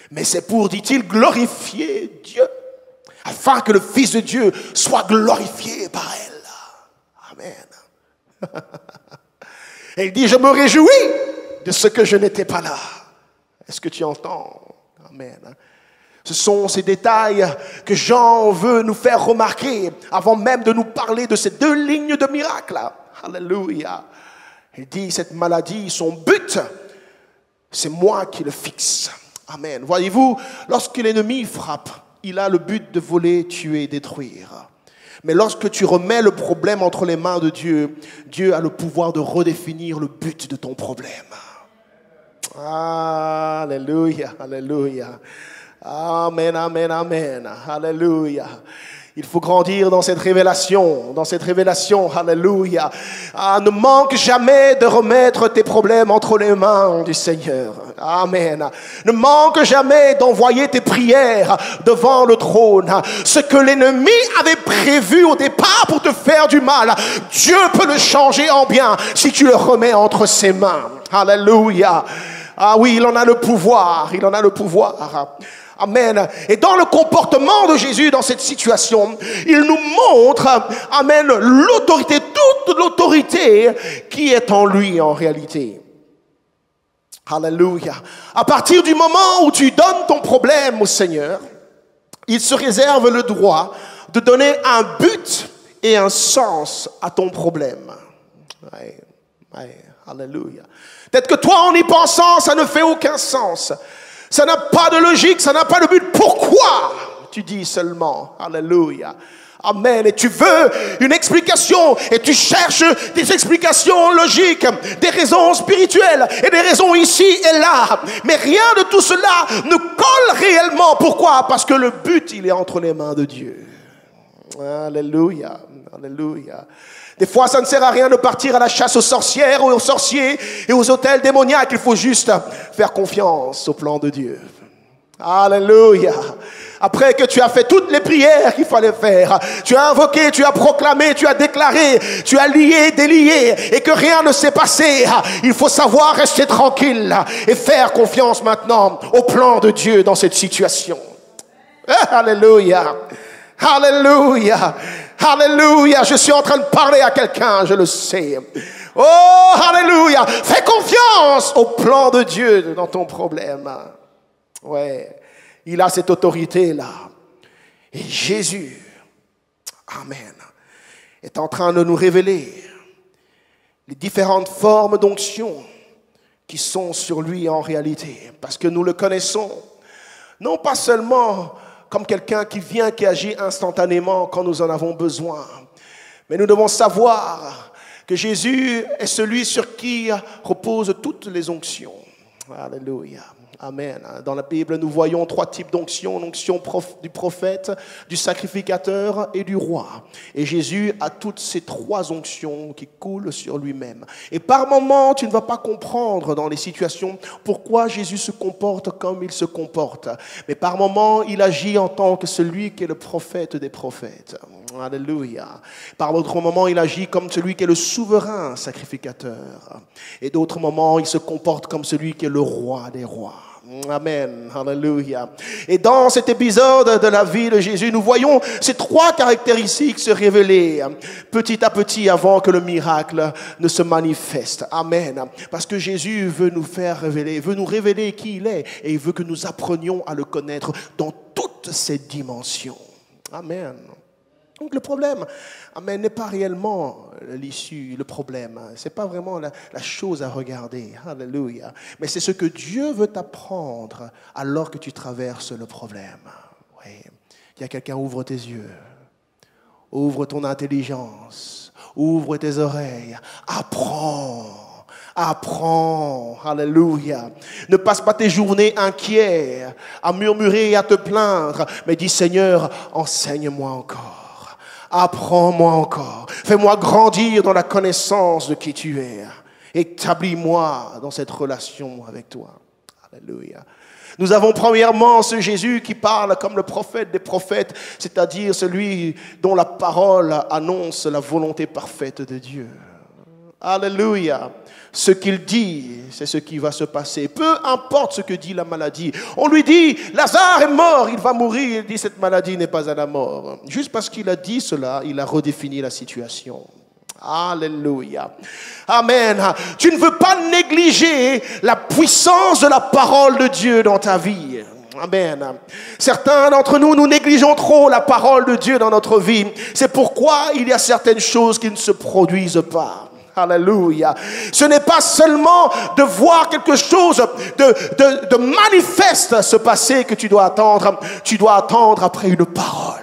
mais c'est pour, dit-il, glorifier Dieu, afin que le Fils de Dieu soit glorifié par elle. Amen. Et il dit, je me réjouis de ce que je n'étais pas là. Est-ce que tu entends? Amen. Ce sont ces détails que Jean veut nous faire remarquer avant même de nous parler de ces deux lignes de miracle. Alléluia. Il dit, cette maladie, son but, c'est moi qui le fixe. Amen. Voyez-vous, lorsque l'ennemi frappe, il a le but de voler, tuer, détruire. Mais lorsque tu remets le problème entre les mains de Dieu, Dieu a le pouvoir de redéfinir le but de ton problème. Alléluia, alléluia. Amen, amen, amen. Alléluia. Il faut grandir dans cette révélation, alléluia. Ne manque jamais de remettre tes problèmes entre les mains du Seigneur. Amen. Ne manque jamais d'envoyer tes prières devant le trône. Ce que l'ennemi avait prévu au départ pour te faire du mal, Dieu peut le changer en bien si tu le remets entre ses mains. Alléluia. Ah oui, il en a le pouvoir, Amen. Et dans le comportement de Jésus dans cette situation, il nous montre, amen, l'autorité, toute l'autorité qui est en lui en réalité. Alléluia. À partir du moment où tu donnes ton problème au Seigneur, il se réserve le droit de donner un but et un sens à ton problème. Ouais. Alléluia. Peut-être que toi, en y pensant, ça ne fait aucun sens. Ça n'a pas de logique, ça n'a pas de but. Pourquoi? Tu dis seulement, alléluia. Amen. Et tu veux une explication et tu cherches des explications logiques, des raisons spirituelles et des raisons ici et là. Mais rien de tout cela ne colle réellement. Pourquoi? Parce que le but, il est entre les mains de Dieu. Alléluia. Alléluia. Des fois, ça ne sert à rien de partir à la chasse aux sorcières ou aux sorciers et aux hôtels démoniaques. Il faut juste faire confiance au plan de Dieu. Alléluia. Après que tu as fait toutes les prières qu'il fallait faire, tu as invoqué, tu as proclamé, tu as déclaré, tu as lié, délié, et que rien ne s'est passé, il faut savoir rester tranquille et faire confiance maintenant au plan de Dieu dans cette situation. Alléluia. Alléluia. Alléluia. Je suis en train de parler à quelqu'un, je le sais. Oh, alléluia. Fais confiance au plan de Dieu dans ton problème. Ouais. Il a cette autorité-là. Et Jésus, amen, est en train de nous révéler les différentes formes d'onction qui sont sur lui en réalité. Parce que nous le connaissons, non pas seulement comme quelqu'un qui vient, qui agit instantanément quand nous en avons besoin. Mais nous devons savoir que Jésus est celui sur qui reposent toutes les onctions. Alléluia. Amen. Dans la Bible, nous voyons 3 types d'onctions. L'onction du prophète, du sacrificateur et du roi. Et Jésus a toutes ces 3 onctions qui coulent sur lui-même. Et par moments, tu ne vas pas comprendre dans les situations pourquoi Jésus se comporte comme il se comporte. Mais par moments, il agit en tant que celui qui est le prophète des prophètes. Alléluia. Par d'autres moments, il agit comme celui qui est le souverain sacrificateur. Et d'autres moments, il se comporte comme celui qui est le roi des rois. Amen. Alléluia. Et dans cet épisode de la vie de Jésus, nous voyons ces 3 caractéristiques se révéler petit à petit avant que le miracle ne se manifeste. Amen. Parce que Jésus veut nous faire révéler, veut nous révéler qui il est et il veut que nous apprenions à le connaître dans toutes ses dimensions. Amen. Donc le problème, amen, n'est pas réellement l'issue, le problème. Ce n'est pas vraiment la chose à regarder. Alléluia. Mais c'est ce que Dieu veut t'apprendre alors que tu traverses le problème. Oui. Il y a quelqu'un, ouvre tes yeux. Ouvre ton intelligence. Ouvre tes oreilles. Apprends. Apprends, alléluia. Ne passe pas tes journées inquiets, à murmurer et à te plaindre, mais dis Seigneur, enseigne-moi encore. Apprends-moi encore. Fais-moi grandir dans la connaissance de qui tu es. Établis-moi dans cette relation avec toi. Alléluia. Nous avons premièrement ce Jésus qui parle comme le prophète des prophètes, c'est-à-dire celui dont la parole annonce la volonté parfaite de Dieu. Alléluia. Ce qu'il dit, c'est ce qui va se passer. Peu importe ce que dit la maladie. On lui dit, Lazare est mort, il va mourir. Il dit, cette maladie n'est pas à la mort. Juste parce qu'il a dit cela, il a redéfini la situation. Alléluia. Amen. Tu ne veux pas négliger la puissance de la parole de Dieu dans ta vie. Amen. Certains d'entre nous, nous négligeons trop la parole de Dieu dans notre vie. C'est pourquoi il y a certaines choses qui ne se produisent pas. Alléluia. Ce n'est pas seulement de voir quelque chose de manifeste se passer que tu dois attendre. Tu dois attendre après une parole.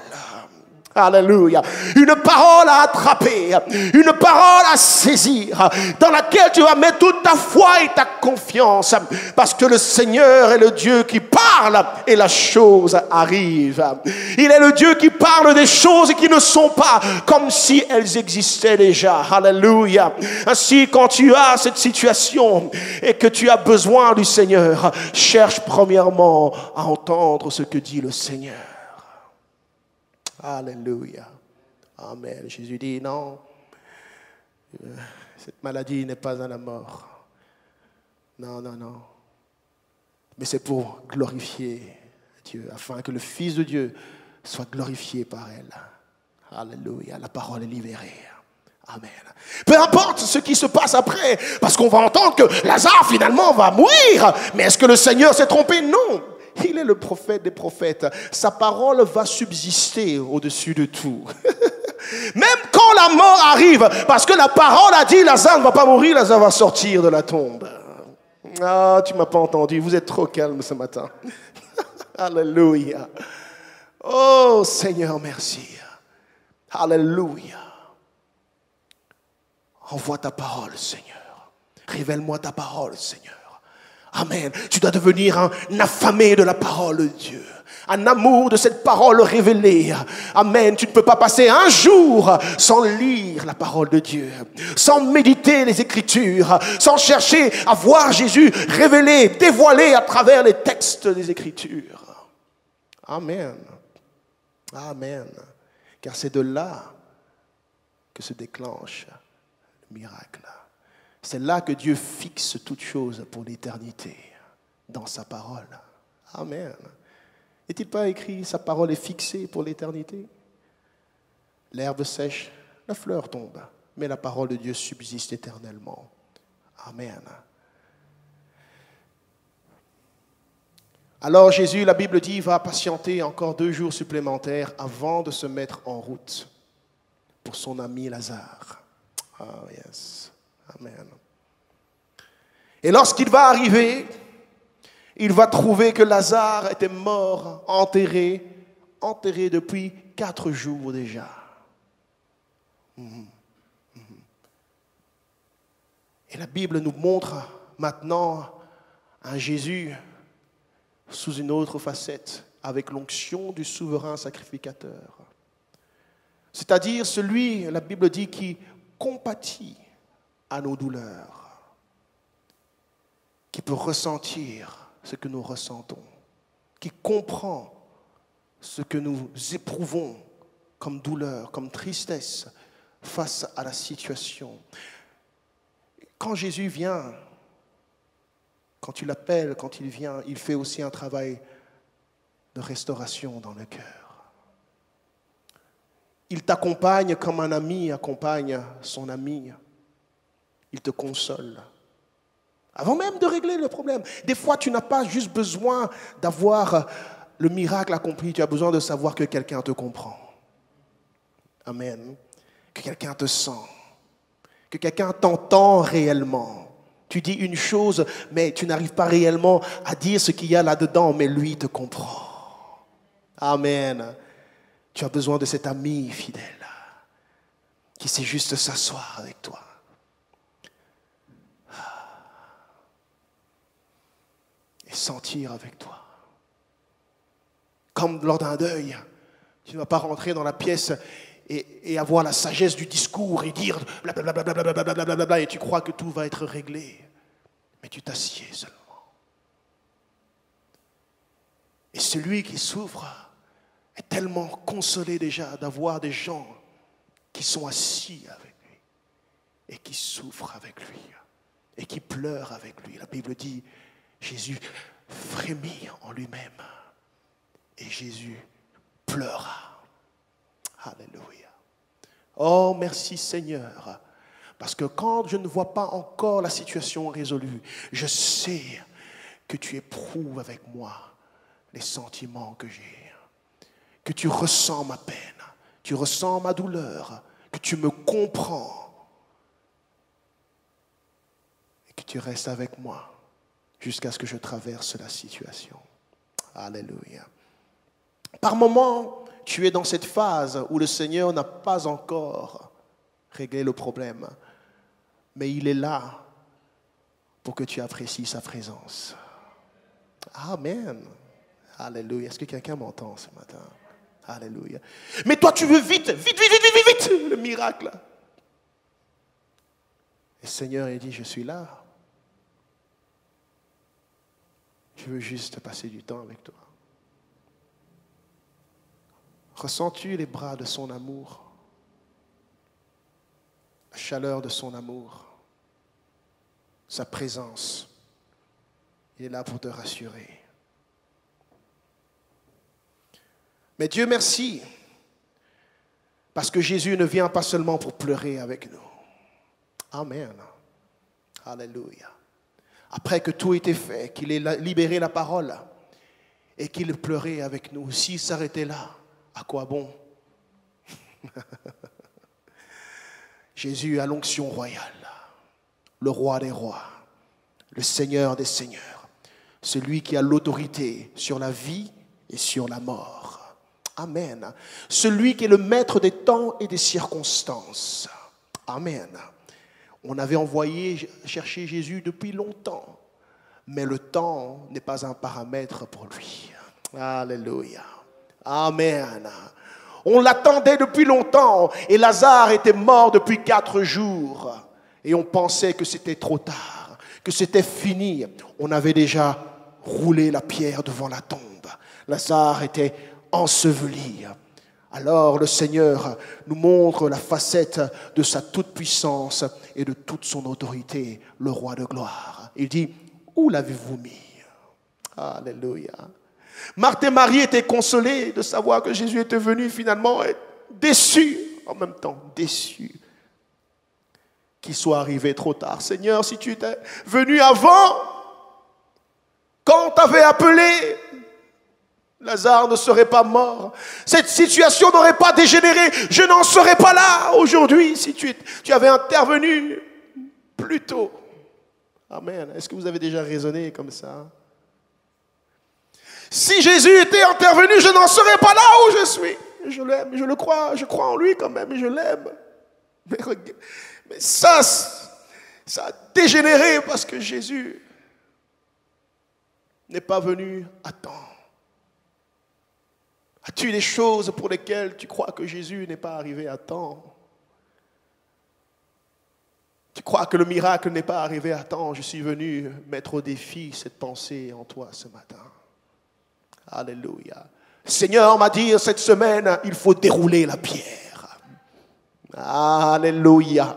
Alléluia. Une parole à attraper, une parole à saisir, dans laquelle tu vas mettre toute ta foi et ta confiance, parce que le Seigneur est le Dieu qui parle et la chose arrive. Il est le Dieu qui parle des choses qui ne sont pas comme si elles existaient déjà. Alléluia. Ainsi, quand tu as cette situation et que tu as besoin du Seigneur, cherche premièrement à entendre ce que dit le Seigneur. Alléluia. Amen. Jésus dit non, cette maladie n'est pas à la mort. Non, non, non. Mais c'est pour glorifier Dieu, afin que le Fils de Dieu soit glorifié par elle. Alléluia. La parole est libérée. Amen. Peu importe ce qui se passe après, parce qu'on va entendre que Lazare finalement va mourir. Mais est-ce que le Seigneur s'est trompé? Non. Il est le prophète des prophètes. Sa parole va subsister au-dessus de tout. Même quand la mort arrive, parce que la parole a dit Lazare ne va pas mourir, Lazare va sortir de la tombe. Ah, tu ne m'as pas entendu, vous êtes trop calme ce matin. Alléluia. Oh Seigneur, merci. Alléluia. Envoie ta parole, Seigneur. Révèle-moi ta parole, Seigneur. Amen. Tu dois devenir un affamé de la parole de Dieu. Un amour de cette parole révélée. Amen. Tu ne peux pas passer un jour sans lire la parole de Dieu, sans méditer les Écritures, sans chercher à voir Jésus révélé, dévoilé à travers les textes des Écritures. Amen. Amen. Car c'est de là que se déclenche le miracle. C'est là que Dieu fixe toutes choses pour l'éternité, dans sa parole. Amen. N'est-il pas écrit, sa parole est fixée pour l'éternité? L'herbe sèche, la fleur tombe, mais la parole de Dieu subsiste éternellement. Amen. Alors Jésus, la Bible dit, va patienter encore 2 jours supplémentaires avant de se mettre en route pour son ami Lazare. Ah, yes. Amen. Et lorsqu'il va arriver, il va trouver que Lazare était mort, enterré depuis 4 jours déjà. Et la Bible nous montre maintenant un Jésus sous une autre facette, avec l'onction du souverain sacrificateur. C'est-à-dire celui, la Bible dit, qui compatit à nos douleurs, qui peut ressentir ce que nous ressentons, qui comprend ce que nous éprouvons comme douleur, comme tristesse face à la situation. Quand Jésus vient, quand tu l'appelles, quand il vient, il fait aussi un travail de restauration dans le cœur. Il t'accompagne comme un ami accompagne son ami. Il te console. Avant même de régler le problème. Des fois, tu n'as pas juste besoin d'avoir le miracle accompli. Tu as besoin de savoir que quelqu'un te comprend. Amen. Que quelqu'un te sent. Que quelqu'un t'entend réellement. Tu dis une chose, mais tu n'arrives pas réellement à dire ce qu'il y a là-dedans, mais lui te comprend. Amen. Tu as besoin de cet ami fidèle qui sait juste s'asseoir avec toi. Et sentir avec toi. Comme lors d'un deuil, tu ne vas pas rentrer dans la pièce et avoir la sagesse du discours et dire blablabla et tu crois que tout va être réglé. Mais tu t'assieds seulement. Et celui qui souffre est tellement consolé déjà d'avoir des gens qui sont assis avec lui et qui souffrent avec lui et qui pleurent avec lui. La Bible dit, Jésus frémit en lui-même et Jésus pleura. Alléluia. Oh, merci Seigneur. Parce que quand je ne vois pas encore la situation résolue, je sais que tu éprouves avec moi les sentiments que j'ai. Que tu ressens ma peine, tu ressens ma douleur, que tu me comprends. Et que tu restes avec moi jusqu'à ce que je traverse la situation. Alléluia. Par moments, tu es dans cette phase où le Seigneur n'a pas encore réglé le problème, mais il est là pour que tu apprécies sa présence. Amen. Alléluia. Est-ce que quelqu'un m'entend ce matin? Alléluia. Mais toi, tu veux vite le miracle. Et le Seigneur, il dit, je suis là. Je veux juste passer du temps avec toi. Ressens-tu les bras de son amour? La chaleur de son amour? Sa présence? Il est là pour te rassurer. Mais Dieu merci, parce que Jésus ne vient pas seulement pour pleurer avec nous. Amen. Alléluia. Après que tout était fait, qu'il ait libéré la parole et qu'il pleurait avec nous, s'il s'arrêtait là, à quoi bon? Jésus a l'onction royale, le roi des rois, le Seigneur des seigneurs, celui qui a l'autorité sur la vie et sur la mort. Amen. Celui qui est le maître des temps et des circonstances. Amen. On avait envoyé chercher Jésus depuis longtemps, mais le temps n'est pas un paramètre pour lui. Alléluia. Amen. On l'attendait depuis longtemps et Lazare était mort depuis 4 jours. Et on pensait que c'était trop tard, que c'était fini. On avait déjà roulé la pierre devant la tombe. Lazare était enseveli. Alors le Seigneur nous montre la facette de sa toute-puissance et de toute son autorité, le roi de gloire. Il dit, où l'avez-vous mis? Alléluia. Marthe et Marie étaient consolées de savoir que Jésus était venu, finalement déçus, en même temps déçus qu'il soit arrivé trop tard. Seigneur, si tu étais venu avant, quand on t'avait appelé, Lazare ne serait pas mort. Cette situation n'aurait pas dégénéré. Je n'en serais pas là aujourd'hui si tu avais intervenu plus tôt. Amen. Est-ce que vous avez déjà raisonné comme ça? Si Jésus était intervenu, je n'en serais pas là où je suis. Je l'aime, je le crois, je crois en lui quand même, je l'aime. Mais ça a dégénéré parce que Jésus n'est pas venu à temps. As-tu des choses pour lesquelles tu crois que Jésus n'est pas arrivé à temps? Tu crois que le miracle n'est pas arrivé à temps? Je suis venu mettre au défi cette pensée en toi ce matin. Alléluia. Le Seigneur m'a dit cette semaine, il faut dérouler la pierre. Alléluia.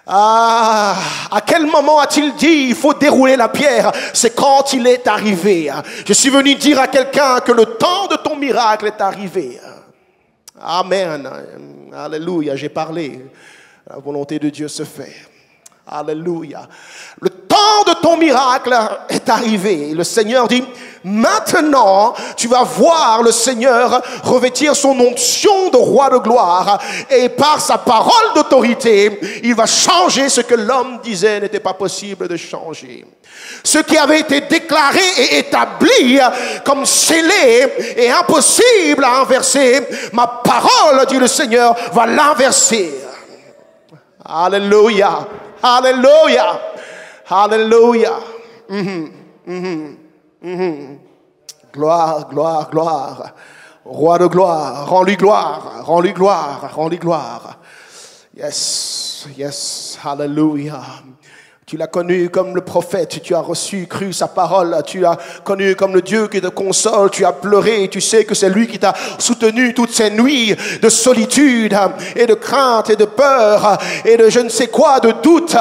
À quel moment a-t-il dit il faut dérouler la pierre? C'est quand il est arrivé. Je suis venu dire à quelqu'un que le temps de ton miracle est arrivé. Amen. Alléluia, j'ai parlé. La volonté de Dieu se fait. Alléluia. Le temps de ton miracle est arrivé. Le Seigneur dit, maintenant, tu vas voir le Seigneur revêtir son onction de roi de gloire. Et par sa parole d'autorité, il va changer ce que l'homme disait n'était pas possible de changer. Ce qui avait été déclaré et établi comme scellé et impossible à inverser, ma parole, dit le Seigneur, va l'inverser. Alléluia. Alléluia. Alléluia. Gloire, gloire, gloire. Roi de gloire, rends-lui gloire, rends-lui gloire, rends-lui gloire. Yes, yes, hallelujah. Tu l'as connu comme le prophète, tu as reçu, cru sa parole, tu l'as connu comme le Dieu qui te console, tu as pleuré, tu sais que c'est lui qui t'a soutenu toutes ces nuits de solitude et de crainte et de peur et de je ne sais quoi, de doute,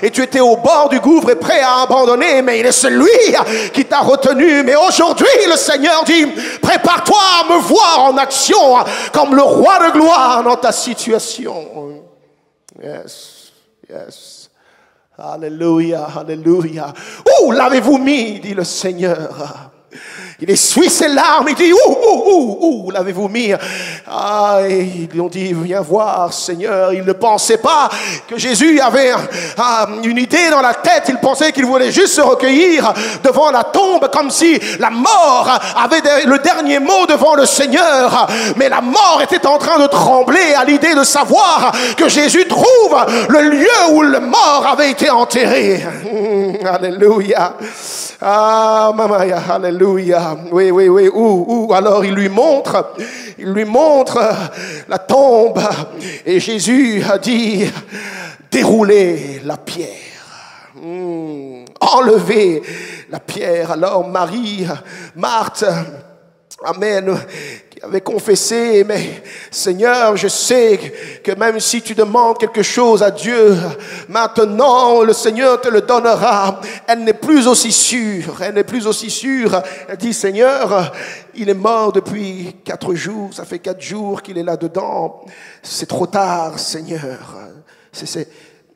et tu étais au bord du gouffre et prêt à abandonner, mais il est celui qui t'a retenu. Mais aujourd'hui, le Seigneur dit, prépare-toi à me voir en action comme le roi de gloire dans ta situation. Yes, yes. Alléluia, alléluia. Où l'avez-vous mis, dit le Seigneur. Il essuie ses larmes, il dit, où l'avez-vous mis? Ah, et ils lui ont dit, viens voir, Seigneur. Ils ne pensaient pas que Jésus avait une idée dans la tête. Ils pensaient qu'il voulait juste se recueillir devant la tombe, comme si la mort avait le dernier mot devant le Seigneur. Mais la mort était en train de trembler à l'idée de savoir que Jésus trouve le lieu où le mort avait été enterré. Alléluia. Ah, mamaya, alléluia. Oui, oui, oui. Où? Alors il lui montre la tombe. Et Jésus a dit, déroulez la pierre. Enlevez la pierre. Alors Marthe, amen, qui avait confessé, mais Seigneur, je sais que même si tu demandes quelque chose à Dieu, maintenant le Seigneur te le donnera. Elle n'est plus aussi sûre. Elle dit, Seigneur, il est mort depuis 4 jours. Ça fait 4 jours qu'il est là-dedans. C'est trop tard, Seigneur.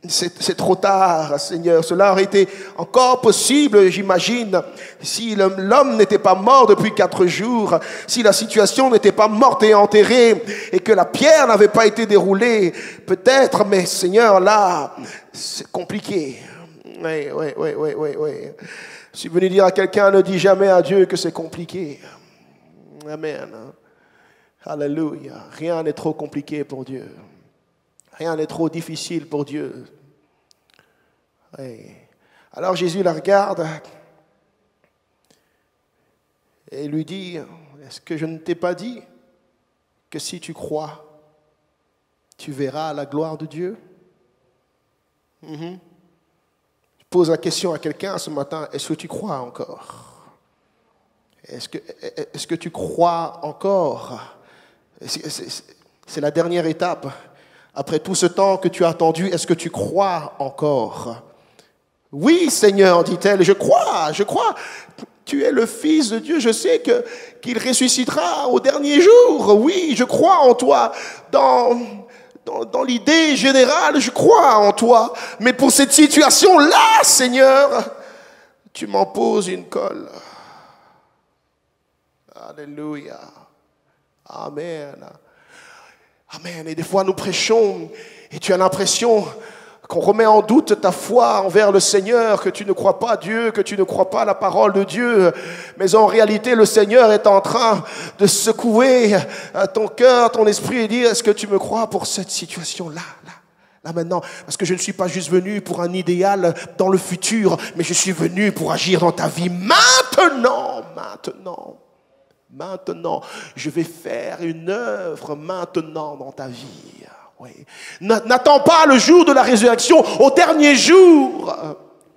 C'est trop tard, Seigneur. Cela aurait été encore possible, j'imagine, si l'homme n'était pas mort depuis 4 jours, si la situation n'était pas morte et enterrée, et que la pierre n'avait pas été déroulée, peut-être, mais Seigneur, là, c'est compliqué. Oui. Je suis venu dire à quelqu'un, ne dis jamais à Dieu que c'est compliqué. Amen. Alléluia. Rien n'est trop compliqué pour Dieu. Rien n'est trop difficile pour Dieu. Oui. Alors Jésus la regarde et lui dit, est-ce que je ne t'ai pas dit que si tu crois, tu verras la gloire de Dieu? Je pose la question à quelqu'un ce matin, est-ce que tu crois encore? Est-ce que tu crois encore? C'est la dernière étape. Après tout ce temps que tu as attendu, est-ce que tu crois encore? Oui, Seigneur, dit-elle, je crois. Tu es le Fils de Dieu, je sais qu'il ressuscitera au dernier jour. Oui, je crois en toi. Dans l'idée générale, je crois en toi. Mais pour cette situation-là, Seigneur, tu m'en poses une colle. Alléluia. Amen. Amen. Et des fois, nous prêchons et tu as l'impression qu'on remet en doute ta foi envers le Seigneur, que tu ne crois pas à Dieu, que tu ne crois pas à la parole de Dieu. Mais en réalité, le Seigneur est en train de secouer ton cœur, ton esprit et dire, est-ce que tu me crois pour cette situation-là, là maintenant? Parce que je ne suis pas juste venu pour un idéal dans le futur, mais je suis venu pour agir dans ta vie maintenant. Maintenant, je vais faire une œuvre maintenant dans ta vie. Oui. N'attends pas le jour de la résurrection, au dernier jour.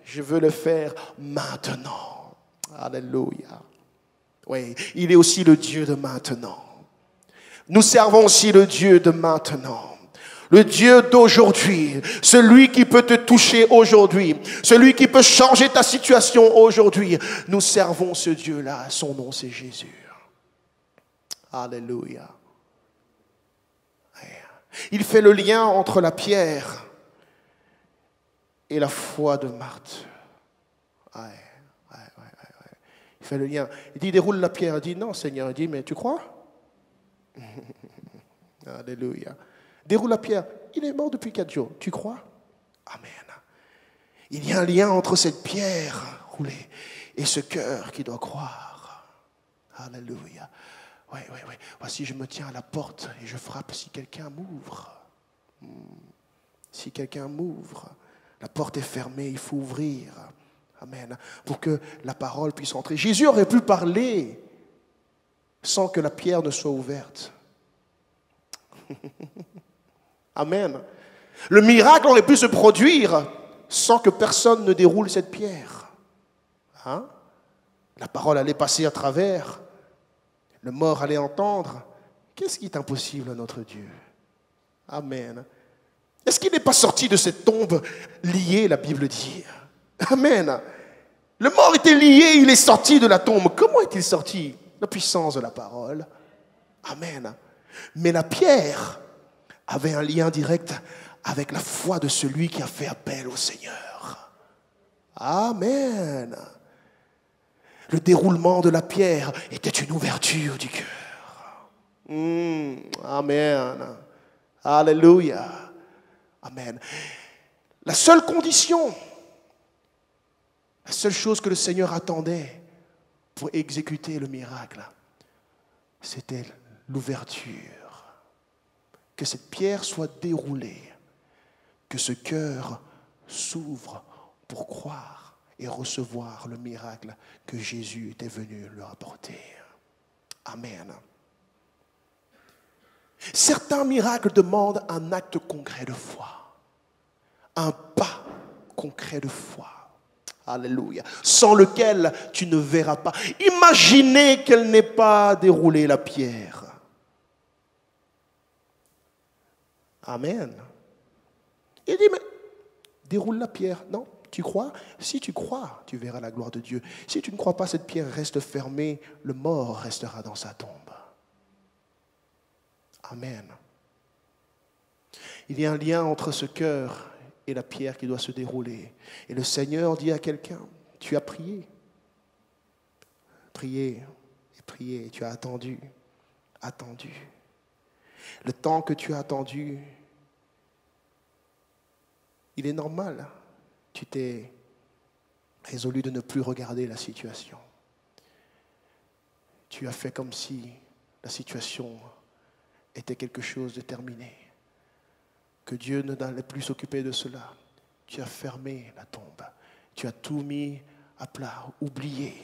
Je veux le faire maintenant. Alléluia. Oui, il est aussi le Dieu de maintenant. Nous servons aussi le Dieu de maintenant. Le Dieu d'aujourd'hui, celui qui peut te toucher aujourd'hui, celui qui peut changer ta situation aujourd'hui. Nous servons ce Dieu-là, son nom c'est Jésus. Alléluia. Il fait le lien entre la pierre et la foi de Marthe. Il fait le lien. Il dit, déroule la pierre. Il dit, non, Seigneur. Il dit, mais tu crois? Alléluia. Déroule la pierre. Il est mort depuis 4 jours. Tu crois? Amen. Il y a un lien entre cette pierre roulée et ce cœur qui doit croire. Alléluia. Oui. Voici, je me tiens à la porte et je frappe si quelqu'un m'ouvre. Si quelqu'un m'ouvre, la porte est fermée, il faut ouvrir. Amen. Pour que la parole puisse entrer. Jésus aurait pu parler sans que la pierre ne soit ouverte. Amen. Le miracle aurait pu se produire sans que personne ne déroule cette pierre. La parole allait passer à travers. Le mort allait entendre. Qu'est-ce qui est impossible à notre Dieu? Amen. Est-ce qu'il n'est pas sorti de cette tombe lié, la Bible dit? Amen. Le mort était lié, il est sorti de la tombe. Comment est-il sorti? La puissance de la parole. Amen. Mais la pierre avait un lien direct avec la foi de celui qui a fait appel au Seigneur. Amen. Le déroulement de la pierre était une ouverture du cœur. Amen. Alléluia. Amen. La seule condition, la seule chose que le Seigneur attendait pour exécuter le miracle, c'était l'ouverture. Que cette pierre soit déroulée, que ce cœur s'ouvre pour croire et recevoir le miracle que Jésus était venu leur apporter. Amen. Certains miracles demandent un acte concret de foi, un pas concret de foi. Alléluia. Sans lequel tu ne verras pas. Imaginez qu'elle n'ait pas déroulé la pierre. Amen. Il dit, mais déroule la pierre. Non, tu crois? Si tu crois, tu verras la gloire de Dieu. Si tu ne crois pas, cette pierre reste fermée, le mort restera dans sa tombe. Amen. Il y a un lien entre ce cœur et la pierre qui doit se dérouler. Et le Seigneur dit à quelqu'un, tu as prié. Prié et prié, tu as attendu. Attendu. Le temps que tu as attendu, il est normal. Tu t'es résolu de ne plus regarder la situation. Tu as fait comme si la situation était quelque chose de terminé. Que Dieu n'allait plus s'occuper de cela. Tu as fermé la tombe. Tu as tout mis à plat, oublié.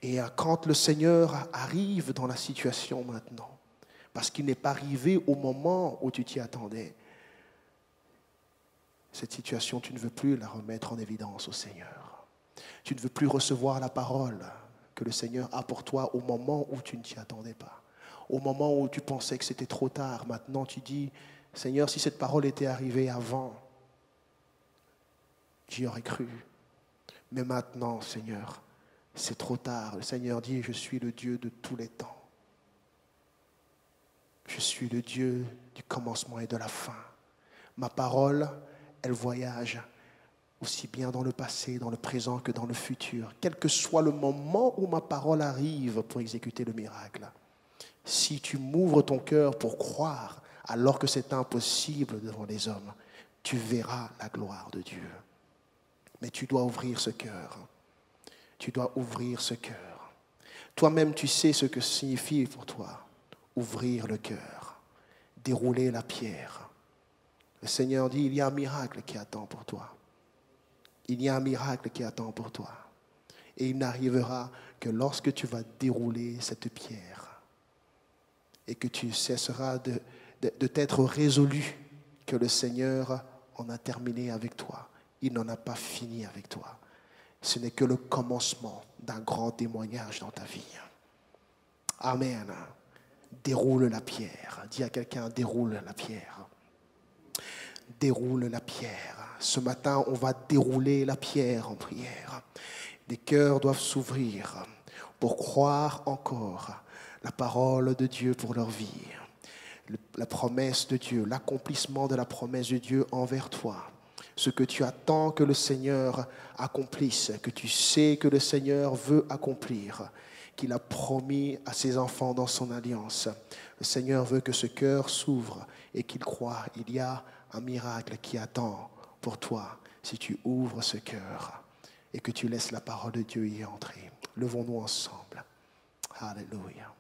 Et quand le Seigneur arrive dans la situation maintenant, parce qu'il n'est pas arrivé au moment où tu t'y attendais, cette situation, tu ne veux plus la remettre en évidence au Seigneur. Tu ne veux plus recevoir la parole que le Seigneur a pour toi au moment où tu ne t'y attendais pas. Au moment où tu pensais que c'était trop tard, maintenant tu dis, Seigneur, si cette parole était arrivée avant, j'y aurais cru. Mais maintenant, Seigneur, c'est trop tard. Le Seigneur dit, je suis le Dieu de tous les temps. Je suis le Dieu du commencement et de la fin. Ma parole, elle voyage aussi bien dans le passé, dans le présent que dans le futur. Quel que soit le moment où ma parole arrive pour exécuter le miracle, si tu m'ouvres ton cœur pour croire, alors que c'est impossible devant les hommes, tu verras la gloire de Dieu. Mais tu dois ouvrir ce cœur. Tu dois ouvrir ce cœur. Toi-même, tu sais ce que signifie pour toi ouvrir le cœur, dérouler la pierre. Le Seigneur dit, il y a un miracle qui attend pour toi. Il y a un miracle qui attend pour toi. Et il n'arrivera que lorsque tu vas dérouler cette pierre et que tu cesseras de t'être résolu que le Seigneur en a terminé avec toi. Il n'en a pas fini avec toi. Ce n'est que le commencement d'un grand témoignage dans ta vie. Amen. Déroule la pierre. Dis à quelqu'un, déroule la pierre. Déroule la pierre. Ce matin, on va dérouler la pierre en prière. Des cœurs doivent s'ouvrir pour croire encore la parole de Dieu pour leur vie. La promesse de Dieu, l'accomplissement de la promesse de Dieu envers toi. Ce que tu attends que le Seigneur accomplisse, que tu sais que le Seigneur veut accomplir, qu'il a promis à ses enfants dans son alliance. Le Seigneur veut que ce cœur s'ouvre et qu'il croit. Il y a un miracle qui attend pour toi si tu ouvres ce cœur et que tu laisses la parole de Dieu y entrer. Levons-nous ensemble. Alléluia.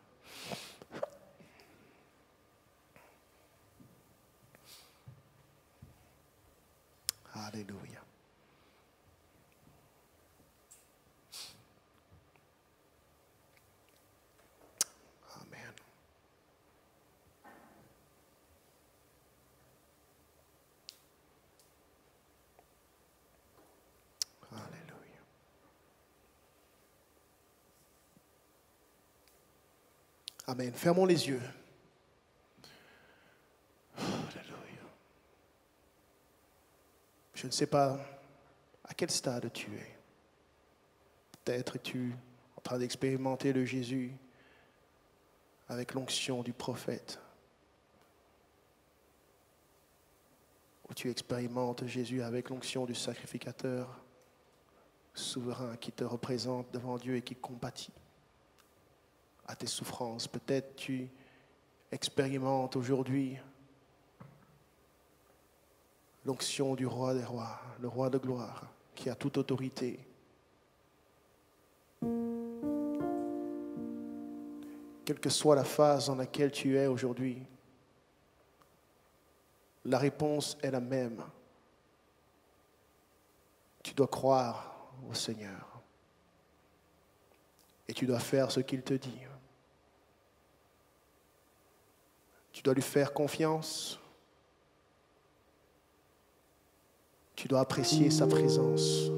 Alléluia. Amen. Alléluia. Amen. Fermons les yeux. Alléluia. Je ne sais pas à quel stade tu es. Peut-être es-tu en train d'expérimenter le Jésus avec l'onction du prophète. Ou tu expérimentes Jésus avec l'onction du sacrificateur souverain qui te représente devant Dieu et qui compatit à tes souffrances. Peut-être tu expérimente aujourd'hui l'onction du roi des rois, le roi de gloire, qui a toute autorité. Quelle que soit la phase dans laquelle tu es aujourd'hui, la réponse est la même. Tu dois croire au Seigneur. Et tu dois faire ce qu'il te dit. Tu dois lui faire confiance. Tu dois apprécier sa présence.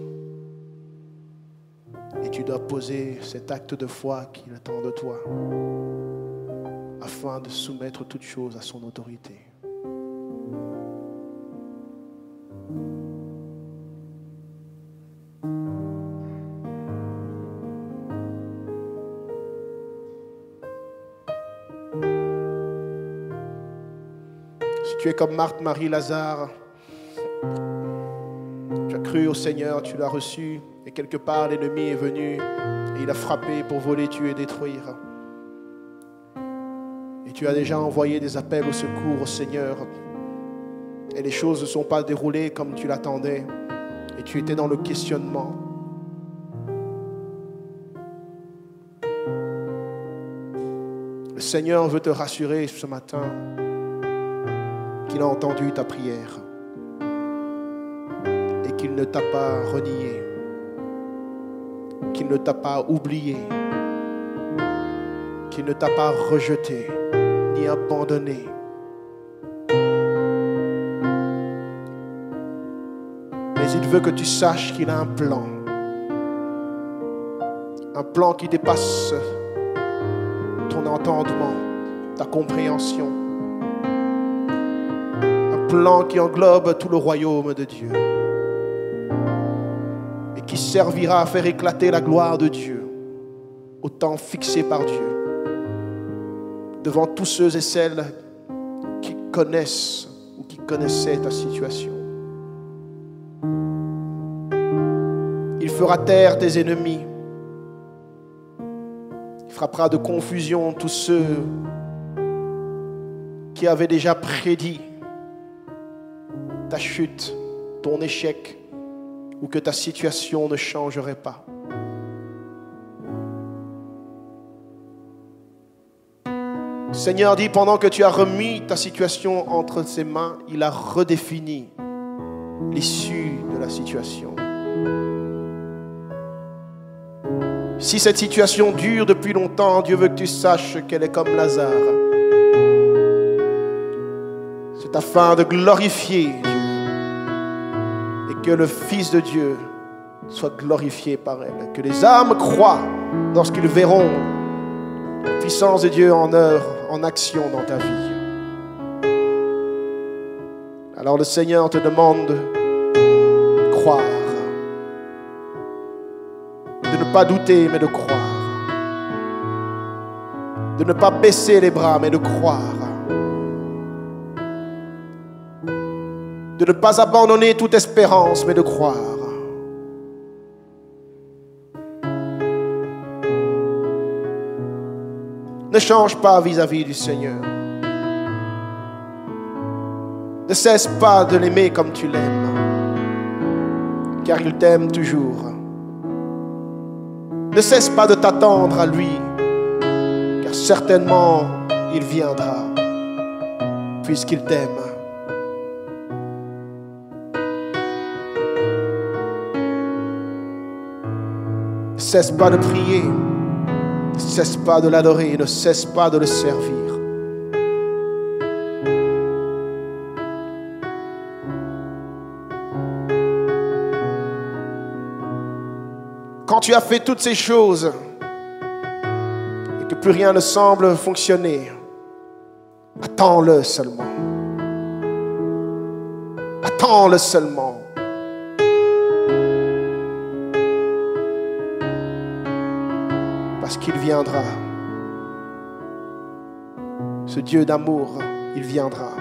Et tu dois poser cet acte de foi qu'il attend de toi, afin de soumettre toute chose à son autorité. Si tu es comme Marthe, Marie, Lazare, tu as cru au Seigneur, tu l'as reçu, et quelque part l'ennemi est venu et il a frappé pour voler, tuer et détruire. Et tu as déjà envoyé des appels au secours au Seigneur, et les choses ne sont pas déroulées comme tu l'attendais, et tu étais dans le questionnement. Le Seigneur veut te rassurer ce matin qu'il a entendu ta prière et qu'il ne t'a pas renié, qu'il ne t'a pas oublié, qu'il ne t'a pas rejeté ni abandonné. Mais il veut que tu saches qu'il a un plan qui dépasse ton entendement, ta compréhension, un plan qui englobe tout le royaume de Dieu et qui servira à faire éclater la gloire de Dieu au temps fixé par Dieu devant tous ceux et celles qui connaissent ou qui connaissaient ta situation. Il fera taire tes ennemis. Il frappera de confusion tous ceux qui avaient déjà prédit ta chute, ton échec, ou que ta situation ne changerait pas. Le Seigneur dit, pendant que tu as remis ta situation entre ses mains, il a redéfini l'issue de la situation. Si cette situation dure depuis longtemps, Dieu veut que tu saches qu'elle est comme Lazare. C'est afin de glorifier Dieu et que le Fils de Dieu soit glorifié par elle. Que les âmes croient lorsqu'ils verront la puissance de Dieu en œuvre, en action dans ta vie. Alors le Seigneur te demande de croire. De ne pas douter, mais de croire. De ne pas baisser les bras, mais de croire. De ne pas abandonner toute espérance, mais de croire. Ne change pas vis-à-vis du Seigneur. Ne cesse pas de l'aimer comme tu l'aimes, car il t'aime toujours. Ne cesse pas de t'attendre à lui, car certainement il viendra, puisqu'il t'aime. Ne cesse pas de prier, ne cesse pas de l'adorer, ne cesse pas de le servir. Quand tu as fait toutes ces choses et que plus rien ne semble fonctionner, attends-le seulement. Attends-le seulement. Parce qu'il viendra. Ce Dieu d'amour, il viendra.